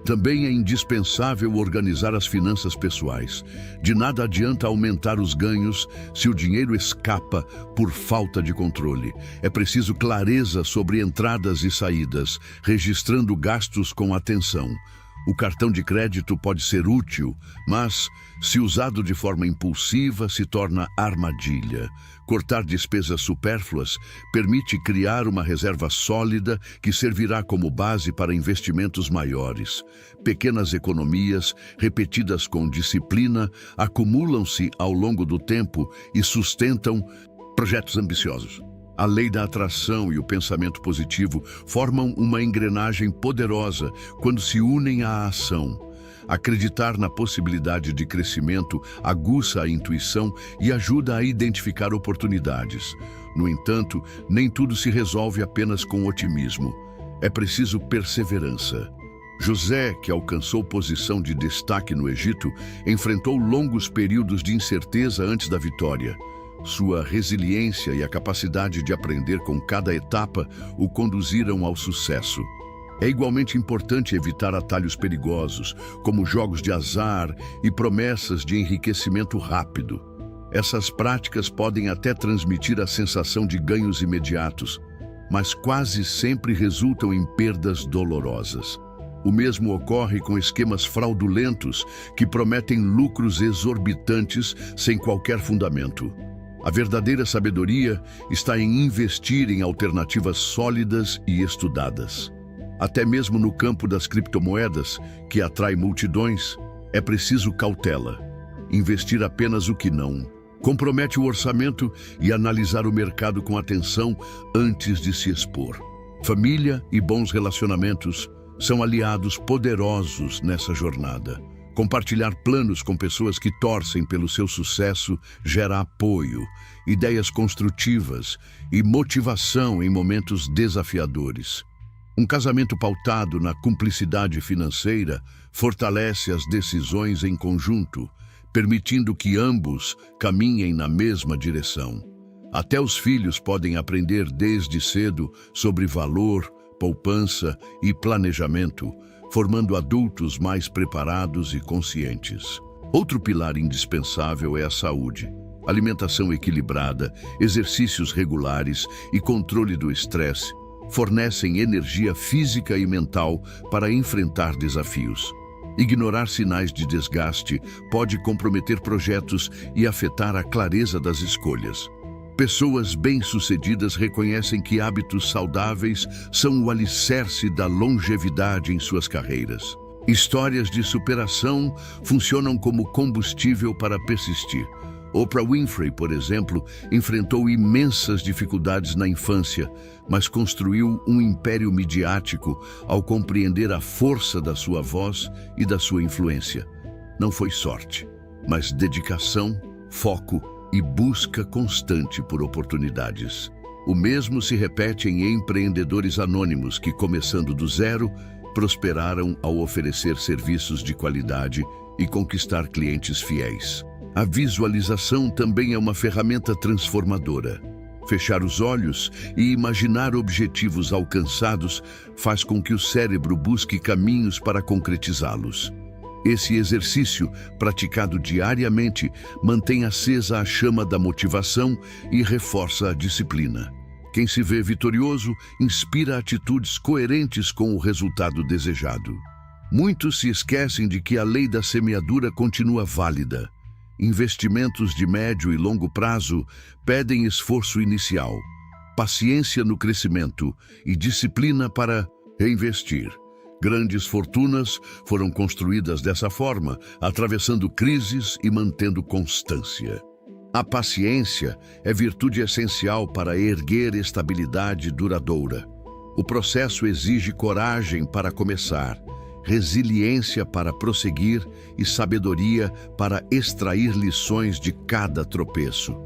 Também é indispensável organizar as finanças pessoais. De nada adianta aumentar os ganhos se o dinheiro escapa por falta de controle. É preciso clareza sobre entradas e saídas, registrando gastos com atenção. O cartão de crédito pode ser útil, mas, se usado de forma impulsiva, se torna armadilha. Cortar despesas supérfluas permite criar uma reserva sólida que servirá como base para investimentos maiores. Pequenas economias, repetidas com disciplina, acumulam-se ao longo do tempo e sustentam projetos ambiciosos. A lei da atração e o pensamento positivo formam uma engrenagem poderosa quando se unem à ação. Acreditar na possibilidade de crescimento aguça a intuição e ajuda a identificar oportunidades. No entanto, nem tudo se resolve apenas com otimismo. É preciso perseverança. José, que alcançou posição de destaque no Egito, enfrentou longos períodos de incerteza antes da vitória. Sua resiliência e a capacidade de aprender com cada etapa o conduziram ao sucesso. É igualmente importante evitar atalhos perigosos, como jogos de azar e promessas de enriquecimento rápido. Essas práticas podem até transmitir a sensação de ganhos imediatos, mas quase sempre resultam em perdas dolorosas. O mesmo ocorre com esquemas fraudulentos que prometem lucros exorbitantes sem qualquer fundamento. A verdadeira sabedoria está em investir em alternativas sólidas e estudadas. Até mesmo no campo das criptomoedas, que atrai multidões, é preciso cautela. Investir apenas o que não compromete o orçamento e analisar o mercado com atenção antes de se expor. Família e bons relacionamentos são aliados poderosos nessa jornada. Compartilhar planos com pessoas que torcem pelo seu sucesso gera apoio, ideias construtivas e motivação em momentos desafiadores. Um casamento pautado na cumplicidade financeira fortalece as decisões em conjunto, permitindo que ambos caminhem na mesma direção. Até os filhos podem aprender desde cedo sobre valor, poupança e planejamento, formando adultos mais preparados e conscientes. Outro pilar indispensável é a saúde. Alimentação equilibrada, exercícios regulares e controle do estresse fornecem energia física e mental para enfrentar desafios. Ignorar sinais de desgaste pode comprometer projetos e afetar a clareza das escolhas. Pessoas bem-sucedidas reconhecem que hábitos saudáveis são o alicerce da longevidade em suas carreiras. Histórias de superação funcionam como combustível para persistir. Oprah Winfrey, por exemplo, enfrentou imensas dificuldades na infância, mas construiu um império midiático ao compreender a força da sua voz e da sua influência. Não foi sorte, mas dedicação, foco e busca constante por oportunidades. O mesmo se repete em empreendedores anônimos que, começando do zero, prosperaram ao oferecer serviços de qualidade e conquistar clientes fiéis. A visualização também é uma ferramenta transformadora. Fechar os olhos e imaginar objetivos alcançados faz com que o cérebro busque caminhos para concretizá-los. Esse exercício, praticado diariamente, mantém acesa a chama da motivação e reforça a disciplina. Quem se vê vitorioso inspira atitudes coerentes com o resultado desejado. Muitos se esquecem de que a lei da semeadura continua válida. Investimentos de médio e longo prazo pedem esforço inicial, paciência no crescimento e disciplina para reinvestir. Grandes fortunas foram construídas dessa forma, atravessando crises e mantendo constância. A paciência é virtude essencial para erguer estabilidade duradoura. O processo exige coragem para começar, resiliência para prosseguir e sabedoria para extrair lições de cada tropeço.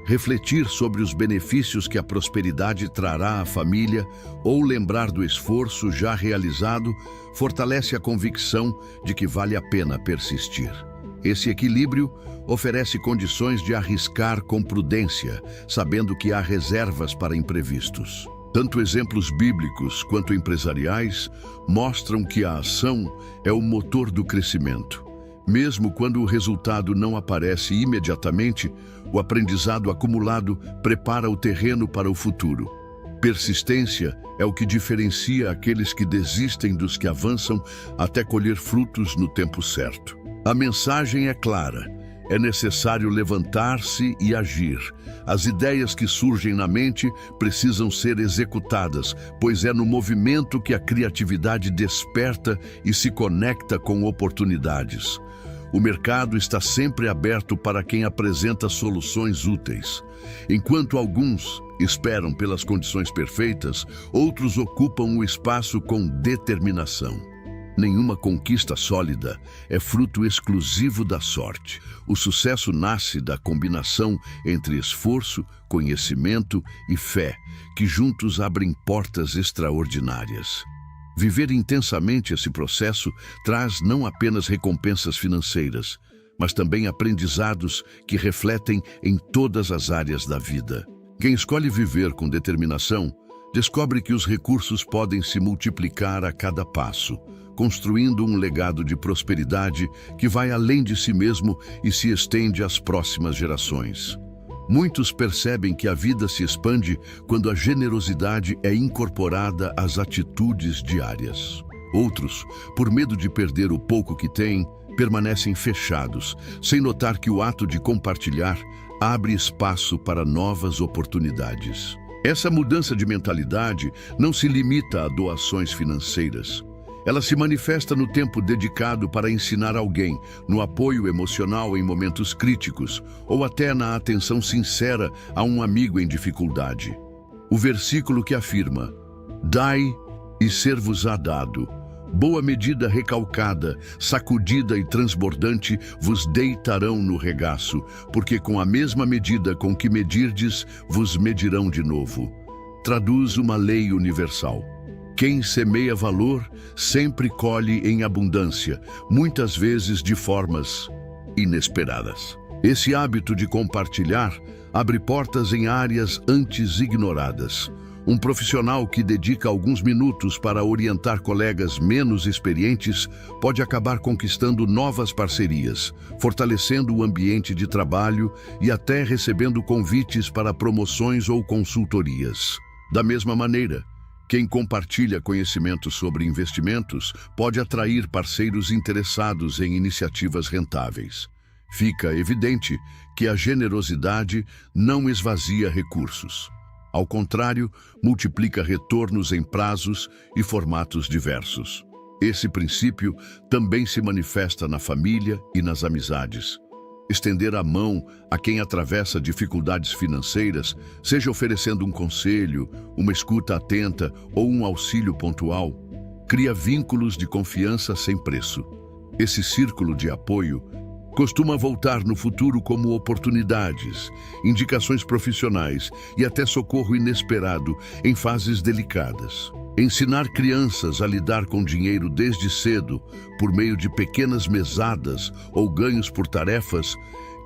Refletir sobre os benefícios que a prosperidade trará à família ou lembrar do esforço já realizado fortalece a convicção de que vale a pena persistir. Esse equilíbrio oferece condições de arriscar com prudência, sabendo que há reservas para imprevistos. Tanto exemplos bíblicos quanto empresariais mostram que a ação é o motor do crescimento. Mesmo quando o resultado não aparece imediatamente, o aprendizado acumulado prepara o terreno para o futuro. Persistência é o que diferencia aqueles que desistem dos que avançam até colher frutos no tempo certo. A mensagem é clara. É necessário levantar-se e agir. As ideias que surgem na mente precisam ser executadas, pois é no movimento que a criatividade desperta e se conecta com oportunidades. O mercado está sempre aberto para quem apresenta soluções úteis. Enquanto alguns esperam pelas condições perfeitas, outros ocupam o espaço com determinação. Nenhuma conquista sólida é fruto exclusivo da sorte. O sucesso nasce da combinação entre esforço, conhecimento e fé, que juntos abrem portas extraordinárias. Viver intensamente esse processo traz não apenas recompensas financeiras, mas também aprendizados que refletem em todas as áreas da vida. Quem escolhe viver com determinação, descobre que os recursos podem se multiplicar a cada passo, construindo um legado de prosperidade que vai além de si mesmo e se estende às próximas gerações. Muitos percebem que a vida se expande quando a generosidade é incorporada às atitudes diárias. Outros, por medo de perder o pouco que têm, permanecem fechados, sem notar que o ato de compartilhar abre espaço para novas oportunidades. Essa mudança de mentalidade não se limita a doações financeiras. Ela se manifesta no tempo dedicado para ensinar alguém, no apoio emocional em momentos críticos, ou até na atenção sincera a um amigo em dificuldade. O versículo que afirma: "Dai e ser-vos-á dado. Boa medida recalcada, sacudida e transbordante vos deitarão no regaço, porque com a mesma medida com que medirdes, vos medirão de novo." Traduz uma lei universal. Quem semeia valor sempre colhe em abundância, muitas vezes de formas inesperadas. Esse hábito de compartilhar abre portas em áreas antes ignoradas. Um profissional que dedica alguns minutos para orientar colegas menos experientes pode acabar conquistando novas parcerias, fortalecendo o ambiente de trabalho e até recebendo convites para promoções ou consultorias. Da mesma maneira, quem compartilha conhecimentos sobre investimentos pode atrair parceiros interessados em iniciativas rentáveis. Fica evidente que a generosidade não esvazia recursos. Ao contrário, multiplica retornos em prazos e formatos diversos. Esse princípio também se manifesta na família e nas amizades. Estender a mão a quem atravessa dificuldades financeiras, seja oferecendo um conselho, uma escuta atenta ou um auxílio pontual, cria vínculos de confiança sem preço. Esse círculo de apoio costuma voltar no futuro como oportunidades, indicações profissionais e até socorro inesperado em fases delicadas. Ensinar crianças a lidar com dinheiro desde cedo, por meio de pequenas mesadas ou ganhos por tarefas,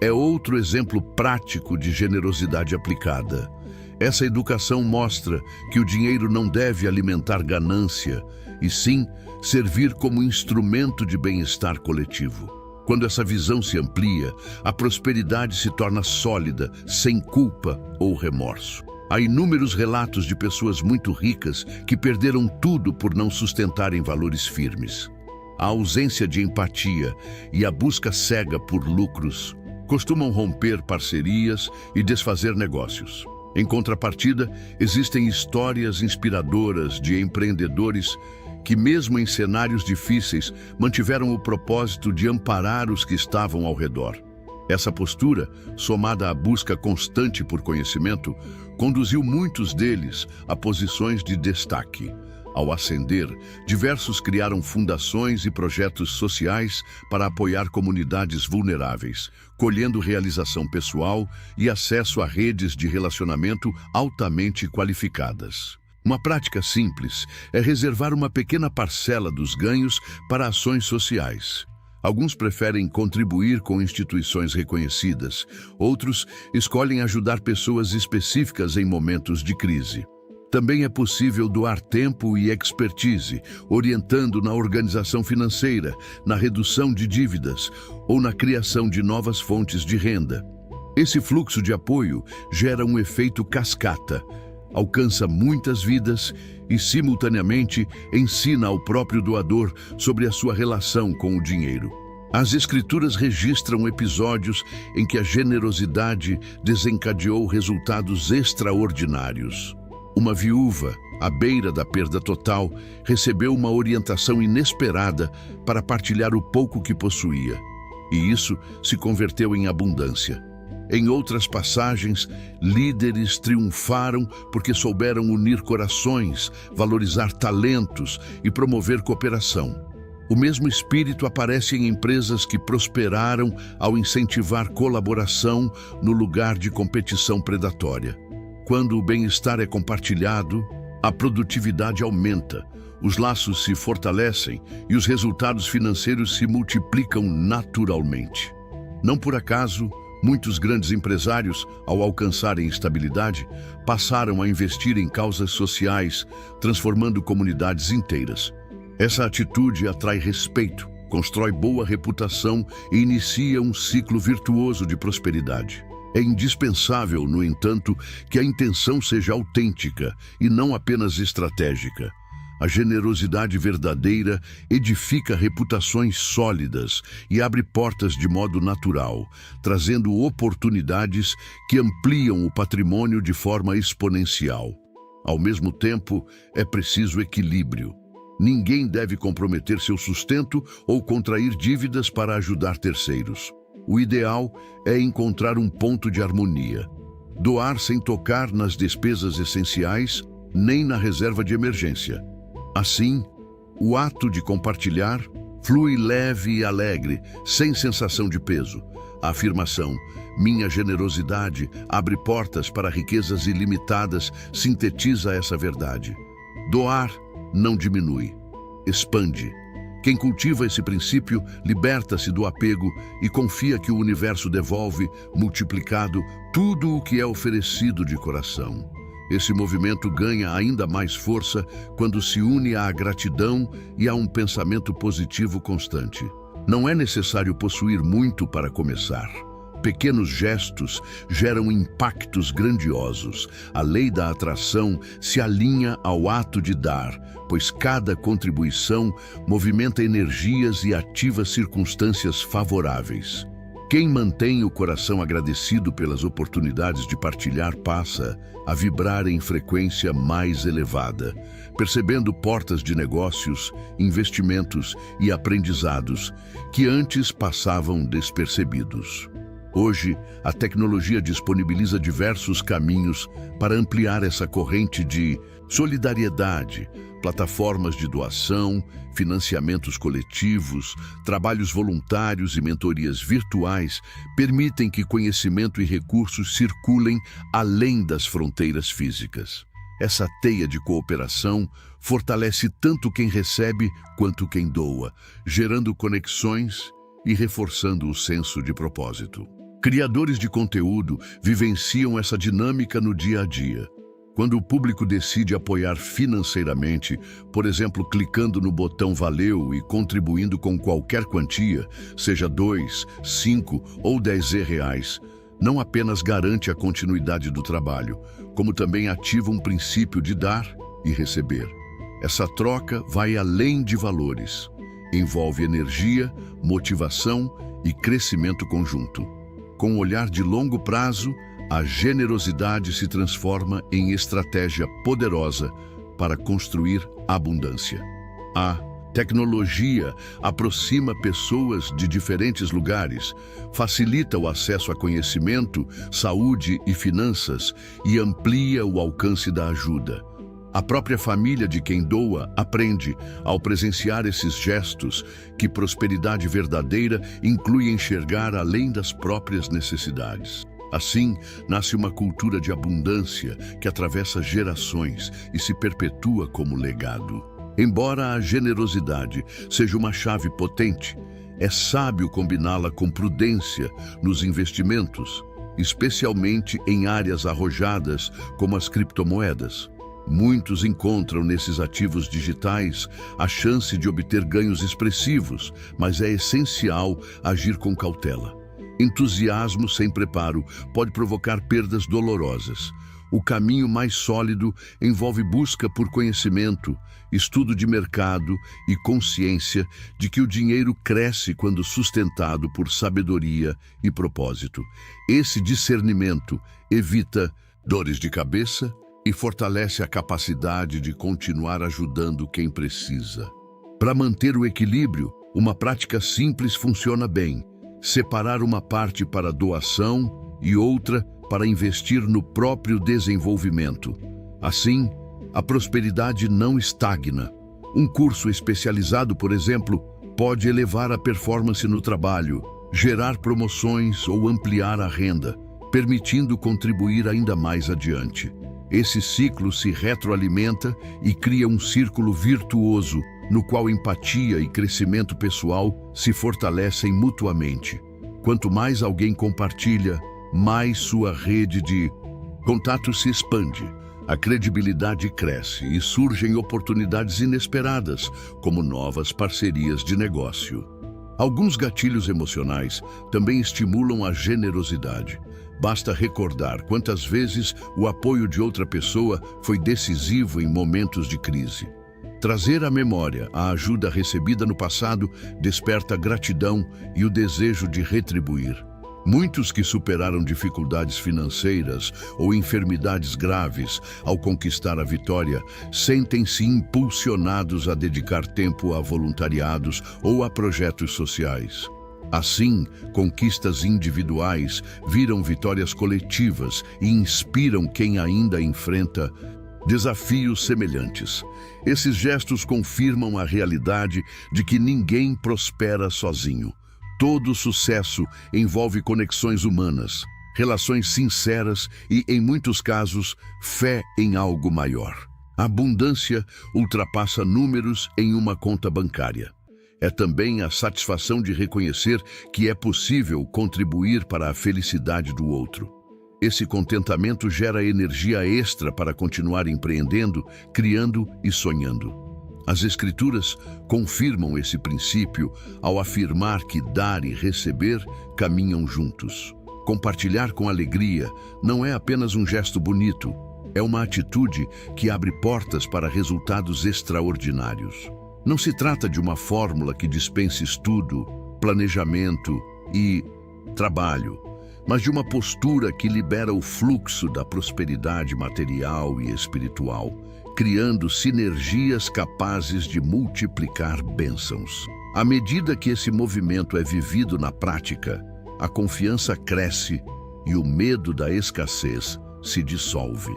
é outro exemplo prático de generosidade aplicada. Essa educação mostra que o dinheiro não deve alimentar ganância, e sim servir como instrumento de bem-estar coletivo. Quando essa visão se amplia, a prosperidade se torna sólida, sem culpa ou remorso. Há inúmeros relatos de pessoas muito ricas que perderam tudo por não sustentarem valores firmes. A ausência de empatia e a busca cega por lucros costumam romper parcerias e desfazer negócios. Em contrapartida, existem histórias inspiradoras de empreendedores que mesmo em cenários difíceis mantiveram o propósito de amparar os que estavam ao redor. Essa postura, somada à busca constante por conhecimento, conduziu muitos deles a posições de destaque. Ao ascender, diversos criaram fundações e projetos sociais para apoiar comunidades vulneráveis, colhendo realização pessoal e acesso a redes de relacionamento altamente qualificadas. Uma prática simples é reservar uma pequena parcela dos ganhos para ações sociais. Alguns preferem contribuir com instituições reconhecidas, outros escolhem ajudar pessoas específicas em momentos de crise. Também é possível doar tempo e expertise, orientando na organização financeira, na redução de dívidas ou na criação de novas fontes de renda. Esse fluxo de apoio gera um efeito cascata, alcança muitas vidas e, simultaneamente, ensina ao próprio doador sobre a sua relação com o dinheiro. As Escrituras registram episódios em que a generosidade desencadeou resultados extraordinários. Uma viúva, à beira da perda total, recebeu uma orientação inesperada para partilhar o pouco que possuía, e isso se converteu em abundância. Em outras passagens, líderes triunfaram porque souberam unir corações, valorizar talentos e promover cooperação. O mesmo espírito aparece em empresas que prosperaram ao incentivar colaboração no lugar de competição predatória. Quando o bem-estar é compartilhado, a produtividade aumenta, os laços se fortalecem e os resultados financeiros se multiplicam naturalmente. Não por acaso, muitos grandes empresários, ao alcançarem estabilidade, passaram a investir em causas sociais, transformando comunidades inteiras. Essa atitude atrai respeito, constrói boa reputação e inicia um ciclo virtuoso de prosperidade. É indispensável, no entanto, que a intenção seja autêntica e não apenas estratégica. A generosidade verdadeira edifica reputações sólidas e abre portas de modo natural, trazendo oportunidades que ampliam o patrimônio de forma exponencial. Ao mesmo tempo, é preciso equilíbrio. Ninguém deve comprometer seu sustento ou contrair dívidas para ajudar terceiros. O ideal é encontrar um ponto de harmonia. Doar sem tocar nas despesas essenciais, nem na reserva de emergência. Assim, o ato de compartilhar flui leve e alegre, sem sensação de peso. A afirmação, minha generosidade abre portas para riquezas ilimitadas, sintetiza essa verdade. Doar não diminui, expande. Quem cultiva esse princípio liberta-se do apego e confia que o universo devolve, multiplicado, tudo o que é oferecido de coração. Esse movimento ganha ainda mais força quando se une à gratidão e a um pensamento positivo constante. Não é necessário possuir muito para começar. Pequenos gestos geram impactos grandiosos. A lei da atração se alinha ao ato de dar, pois cada contribuição movimenta energias e ativa circunstâncias favoráveis. Quem mantém o coração agradecido pelas oportunidades de partilhar passa a vibrar em frequência mais elevada, percebendo portas de negócios, investimentos e aprendizados que antes passavam despercebidos. Hoje, a tecnologia disponibiliza diversos caminhos para ampliar essa corrente de solidariedade, plataformas de doação, financiamentos coletivos, trabalhos voluntários e mentorias virtuais permitem que conhecimento e recursos circulem além das fronteiras físicas. Essa teia de cooperação fortalece tanto quem recebe quanto quem doa, gerando conexões e reforçando o senso de propósito. Criadores de conteúdo vivenciam essa dinâmica no dia a dia. Quando o público decide apoiar financeiramente, por exemplo, clicando no botão Valeu e contribuindo com qualquer quantia, seja 2, 5 ou 10 reais, não apenas garante a continuidade do trabalho, como também ativa um princípio de dar e receber. Essa troca vai além de valores. Envolve energia, motivação e crescimento conjunto. Com um olhar de longo prazo, a generosidade se transforma em estratégia poderosa para construir abundância. A tecnologia aproxima pessoas de diferentes lugares, facilita o acesso a conhecimento, saúde e finanças e amplia o alcance da ajuda. A própria família de quem doa aprende, ao presenciar esses gestos, que prosperidade verdadeira inclui enxergar além das próprias necessidades. Assim, nasce uma cultura de abundância que atravessa gerações e se perpetua como legado. Embora a generosidade seja uma chave potente, é sábio combiná-la com prudência nos investimentos, especialmente em áreas arrojadas como as criptomoedas. Muitos encontram nesses ativos digitais a chance de obter ganhos expressivos, mas é essencial agir com cautela. Entusiasmo sem preparo pode provocar perdas dolorosas. O caminho mais sólido envolve busca por conhecimento, estudo de mercado e consciência de que o dinheiro cresce quando sustentado por sabedoria e propósito. Esse discernimento evita dores de cabeça e fortalece a capacidade de continuar ajudando quem precisa. Para manter o equilíbrio, uma prática simples funciona bem: separar uma parte para doação e outra para investir no próprio desenvolvimento. Assim, a prosperidade não estagna. Um curso especializado, por exemplo, pode elevar a performance no trabalho, gerar promoções ou ampliar a renda, permitindo contribuir ainda mais adiante. Esse ciclo se retroalimenta e cria um círculo virtuoso, no qual empatia e crescimento pessoal se fortalecem mutuamente. Quanto mais alguém compartilha, mais sua rede de contatos se expande. A credibilidade cresce e surgem oportunidades inesperadas, como novas parcerias de negócio. Alguns gatilhos emocionais também estimulam a generosidade. Basta recordar quantas vezes o apoio de outra pessoa foi decisivo em momentos de crise. Trazer à memória a ajuda recebida no passado desperta gratidão e o desejo de retribuir. Muitos que superaram dificuldades financeiras ou enfermidades graves ao conquistar a vitória sentem-se impulsionados a dedicar tempo a voluntariados ou a projetos sociais. Assim, conquistas individuais viram vitórias coletivas e inspiram quem ainda enfrenta desafios semelhantes. Esses gestos confirmam a realidade de que ninguém prospera sozinho. Todo sucesso envolve conexões humanas, relações sinceras e, em muitos casos, fé em algo maior. A abundância ultrapassa números em uma conta bancária. É também a satisfação de reconhecer que é possível contribuir para a felicidade do outro. Esse contentamento gera energia extra para continuar empreendendo, criando e sonhando. As Escrituras confirmam esse princípio ao afirmar que dar e receber caminham juntos. Compartilhar com alegria não é apenas um gesto bonito, é uma atitude que abre portas para resultados extraordinários. Não se trata de uma fórmula que dispense estudo, planejamento e trabalho, mas de uma postura que libera o fluxo da prosperidade material e espiritual, criando sinergias capazes de multiplicar bênçãos. À medida que esse movimento é vivido na prática, a confiança cresce e o medo da escassez se dissolve.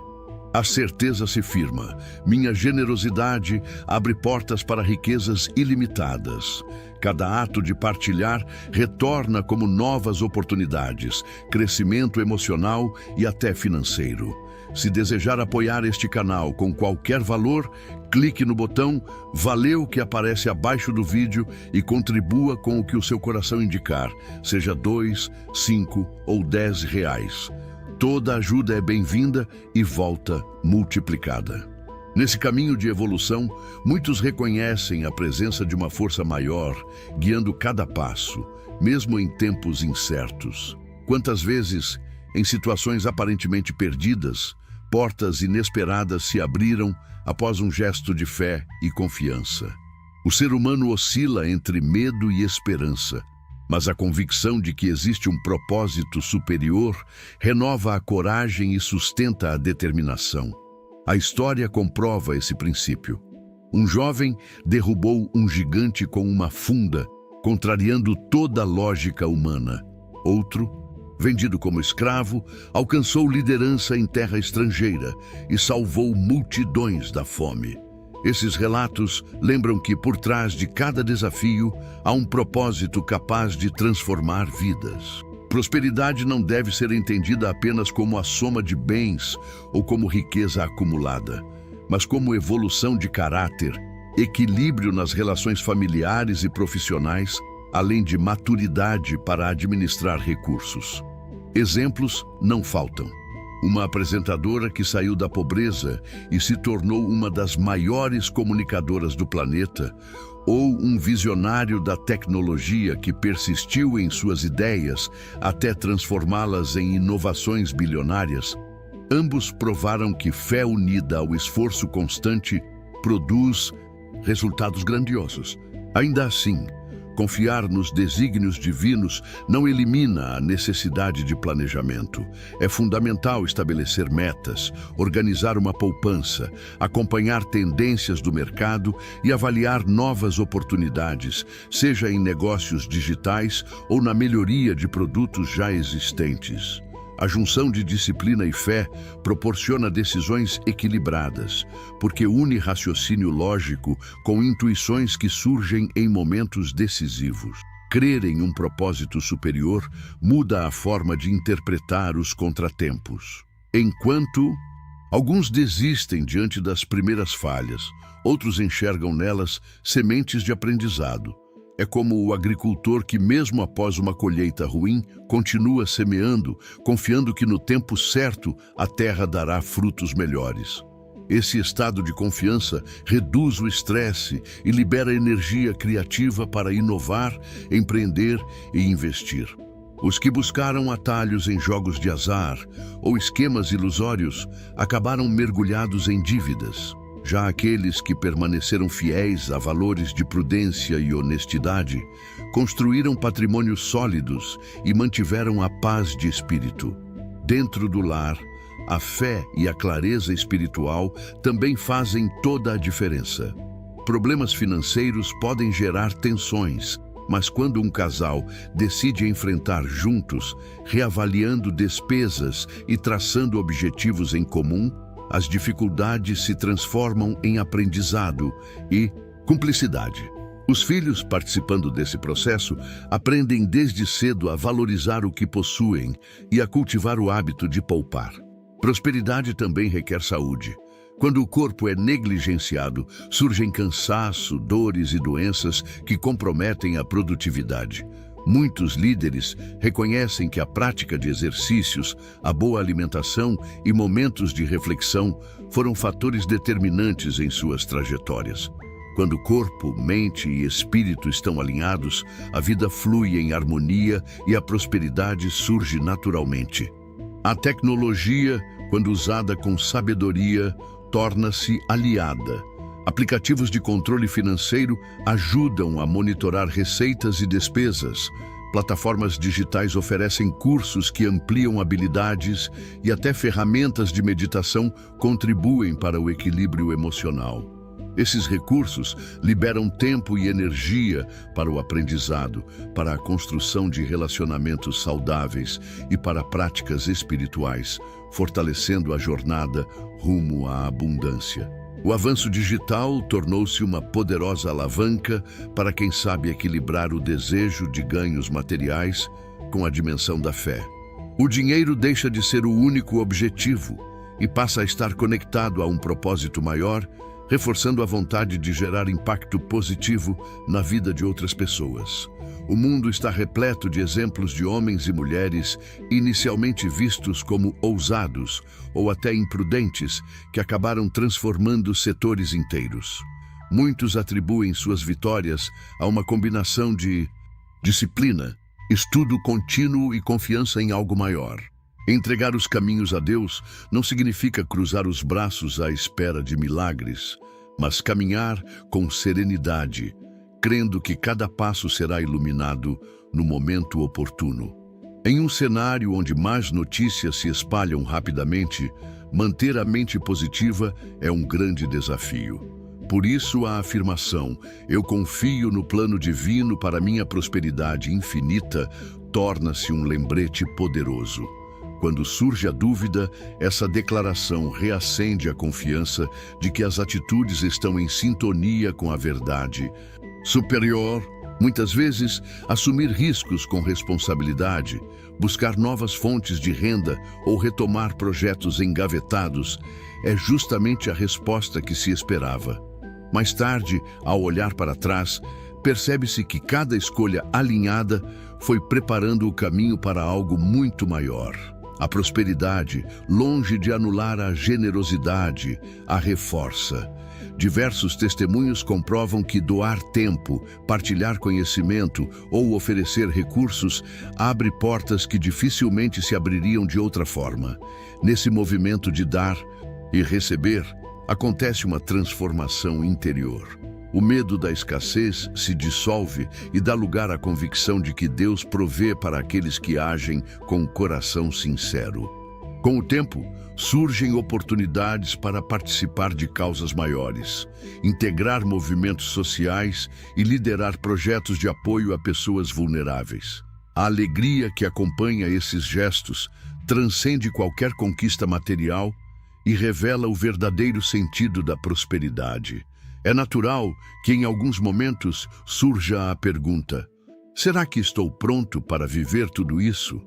A certeza se firma. Minha generosidade abre portas para riquezas ilimitadas. Cada ato de partilhar retorna como novas oportunidades, crescimento emocional e até financeiro. Se desejar apoiar este canal com qualquer valor, clique no botão Valeu que aparece abaixo do vídeo e contribua com o que o seu coração indicar, seja 2, 5 ou 10 reais. Toda ajuda é bem-vinda e volta multiplicada. Nesse caminho de evolução, muitos reconhecem a presença de uma força maior, guiando cada passo, mesmo em tempos incertos. Quantas vezes, em situações aparentemente perdidas, portas inesperadas se abriram após um gesto de fé e confiança. O ser humano oscila entre medo e esperança, mas a convicção de que existe um propósito superior renova a coragem e sustenta a determinação. A história comprova esse princípio. Um jovem derrubou um gigante com uma funda, contrariando toda a lógica humana. Outro, vendido como escravo, alcançou liderança em terra estrangeira e salvou multidões da fome. Esses relatos lembram que por trás de cada desafio há um propósito capaz de transformar vidas. Prosperidade não deve ser entendida apenas como a soma de bens ou como riqueza acumulada, mas como evolução de caráter, equilíbrio nas relações familiares e profissionais, além de maturidade para administrar recursos. Exemplos não faltam. Uma apresentadora que saiu da pobreza e se tornou uma das maiores comunicadoras do planeta, ou um visionário da tecnologia que persistiu em suas ideias até transformá-las em inovações bilionárias, ambos provaram que fé unida ao esforço constante produz resultados grandiosos. Ainda assim, confiar nos desígnios divinos não elimina a necessidade de planejamento. É fundamental estabelecer metas, organizar uma poupança, acompanhar tendências do mercado e avaliar novas oportunidades, seja em negócios digitais ou na melhoria de produtos já existentes. A junção de disciplina e fé proporciona decisões equilibradas, porque une raciocínio lógico com intuições que surgem em momentos decisivos. Crer em um propósito superior muda a forma de interpretar os contratempos. Enquanto alguns desistem diante das primeiras falhas, outros enxergam nelas sementes de aprendizado. É como o agricultor que, mesmo após uma colheita ruim, continua semeando, confiando que no tempo certo a terra dará frutos melhores. Esse estado de confiança reduz o estresse e libera energia criativa para inovar, empreender e investir. Os que buscaram atalhos em jogos de azar ou esquemas ilusórios acabaram mergulhados em dívidas. Já aqueles que permaneceram fiéis a valores de prudência e honestidade, construíram patrimônios sólidos e mantiveram a paz de espírito. Dentro do lar, a fé e a clareza espiritual também fazem toda a diferença. Problemas financeiros podem gerar tensões, mas quando um casal decide enfrentar juntos, reavaliando despesas e traçando objetivos em comum, as dificuldades se transformam em aprendizado e cumplicidade. Os filhos, participando desse processo, aprendem desde cedo a valorizar o que possuem e a cultivar o hábito de poupar. Prosperidade também requer saúde. Quando o corpo é negligenciado, surgem cansaço, dores e doenças que comprometem a produtividade. Muitos líderes reconhecem que a prática de exercícios, a boa alimentação e momentos de reflexão foram fatores determinantes em suas trajetórias. Quando corpo, mente e espírito estão alinhados, a vida flui em harmonia e a prosperidade surge naturalmente. A tecnologia, quando usada com sabedoria, torna-se aliada. Aplicativos de controle financeiro ajudam a monitorar receitas e despesas. Plataformas digitais oferecem cursos que ampliam habilidades e até ferramentas de meditação contribuem para o equilíbrio emocional. Esses recursos liberam tempo e energia para o aprendizado, para a construção de relacionamentos saudáveis e para práticas espirituais, fortalecendo a jornada rumo à abundância. O avanço digital tornou-se uma poderosa alavanca para quem sabe equilibrar o desejo de ganhos materiais com a dimensão da fé. O dinheiro deixa de ser o único objetivo e passa a estar conectado a um propósito maior, reforçando a vontade de gerar impacto positivo na vida de outras pessoas. O mundo está repleto de exemplos de homens e mulheres inicialmente vistos como ousados ou até imprudentes, que acabaram transformando setores inteiros. Muitos atribuem suas vitórias a uma combinação de disciplina, estudo contínuo e confiança em algo maior. Entregar os caminhos a Deus não significa cruzar os braços à espera de milagres, mas caminhar com serenidade, crendo que cada passo será iluminado no momento oportuno. Em um cenário onde más notícias se espalham rapidamente, manter a mente positiva é um grande desafio. Por isso a afirmação, eu confio no plano divino para minha prosperidade infinita, torna-se um lembrete poderoso. Quando surge a dúvida, essa declaração reacende a confiança de que as atitudes estão em sintonia com a verdade superior. Muitas vezes, assumir riscos com responsabilidade, buscar novas fontes de renda ou retomar projetos engavetados é justamente a resposta que se esperava. Mais tarde, ao olhar para trás, percebe-se que cada escolha alinhada foi preparando o caminho para algo muito maior. A prosperidade, longe de anular a generosidade, a reforça. Diversos testemunhos comprovam que doar tempo, partilhar conhecimento ou oferecer recursos abre portas que dificilmente se abririam de outra forma. Nesse movimento de dar e receber, acontece uma transformação interior. O medo da escassez se dissolve e dá lugar à convicção de que Deus provê para aqueles que agem com o coração sincero. Com o tempo, surgem oportunidades para participar de causas maiores, integrar movimentos sociais e liderar projetos de apoio a pessoas vulneráveis. A alegria que acompanha esses gestos transcende qualquer conquista material e revela o verdadeiro sentido da prosperidade. É natural que em alguns momentos surja a pergunta: será que estou pronto para viver tudo isso?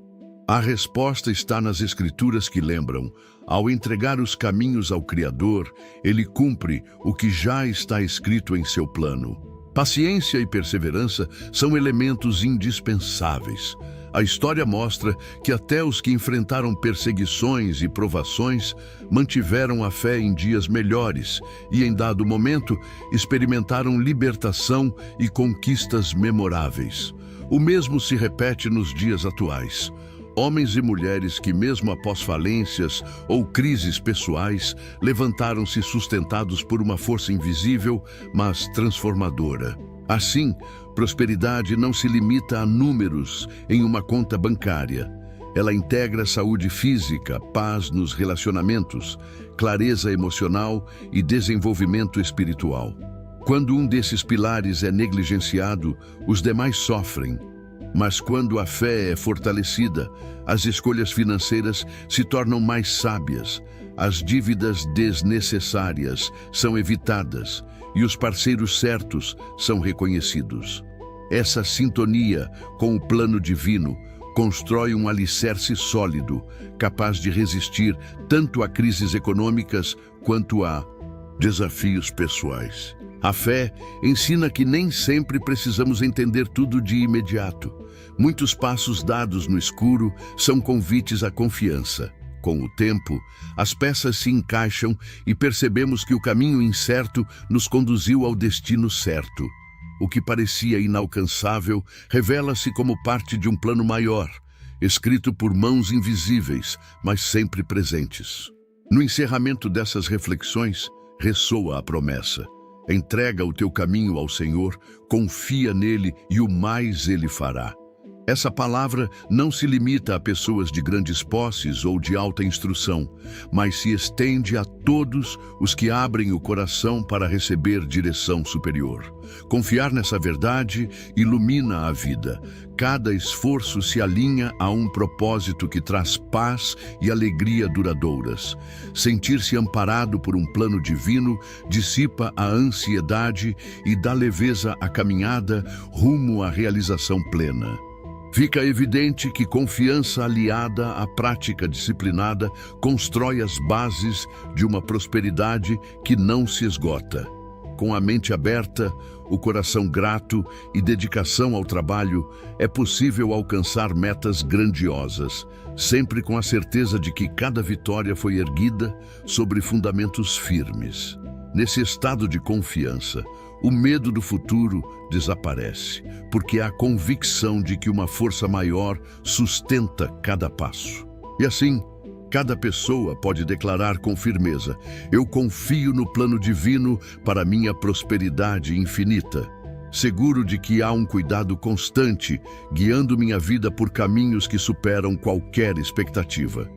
A resposta está nas Escrituras que lembram: ao entregar os caminhos ao Criador, ele cumpre o que já está escrito em seu plano. Paciência e perseverança são elementos indispensáveis. A história mostra que até os que enfrentaram perseguições e provações mantiveram a fé em dias melhores e, em dado momento, experimentaram libertação e conquistas memoráveis. O mesmo se repete nos dias atuais. Homens e mulheres que, mesmo após falências ou crises pessoais, levantaram-se sustentados por uma força invisível, mas transformadora. Assim, prosperidade não se limita a números em uma conta bancária. Ela integra saúde física, paz nos relacionamentos, clareza emocional e desenvolvimento espiritual. Quando um desses pilares é negligenciado, os demais sofrem. Mas quando a fé é fortalecida, as escolhas financeiras se tornam mais sábias, as dívidas desnecessárias são evitadas e os parceiros certos são reconhecidos. Essa sintonia com o plano divino constrói um alicerce sólido, capaz de resistir tanto a crises econômicas quanto a desafios pessoais. A fé ensina que nem sempre precisamos entender tudo de imediato. Muitos passos dados no escuro são convites à confiança. Com o tempo, as peças se encaixam e percebemos que o caminho incerto nos conduziu ao destino certo. O que parecia inalcançável revela-se como parte de um plano maior, escrito por mãos invisíveis, mas sempre presentes. No encerramento dessas reflexões, ressoa a promessa: entrega o teu caminho ao Senhor, confia nele e o mais ele fará. Essa palavra não se limita a pessoas de grandes posses ou de alta instrução, mas se estende a todos os que abrem o coração para receber direção superior. Confiar nessa verdade ilumina a vida. Cada esforço se alinha a um propósito que traz paz e alegria duradouras. Sentir-se amparado por um plano divino dissipa a ansiedade e dá leveza à caminhada rumo à realização plena. Fica evidente que confiança aliada à prática disciplinada constrói as bases de uma prosperidade que não se esgota. Com a mente aberta, o coração grato e dedicação ao trabalho, é possível alcançar metas grandiosas, sempre com a certeza de que cada vitória foi erguida sobre fundamentos firmes. Nesse estado de confiança, o medo do futuro desaparece, porque há a convicção de que uma força maior sustenta cada passo. E assim, cada pessoa pode declarar com firmeza: eu confio no plano divino para minha prosperidade infinita, seguro de que há um cuidado constante, guiando minha vida por caminhos que superam qualquer expectativa.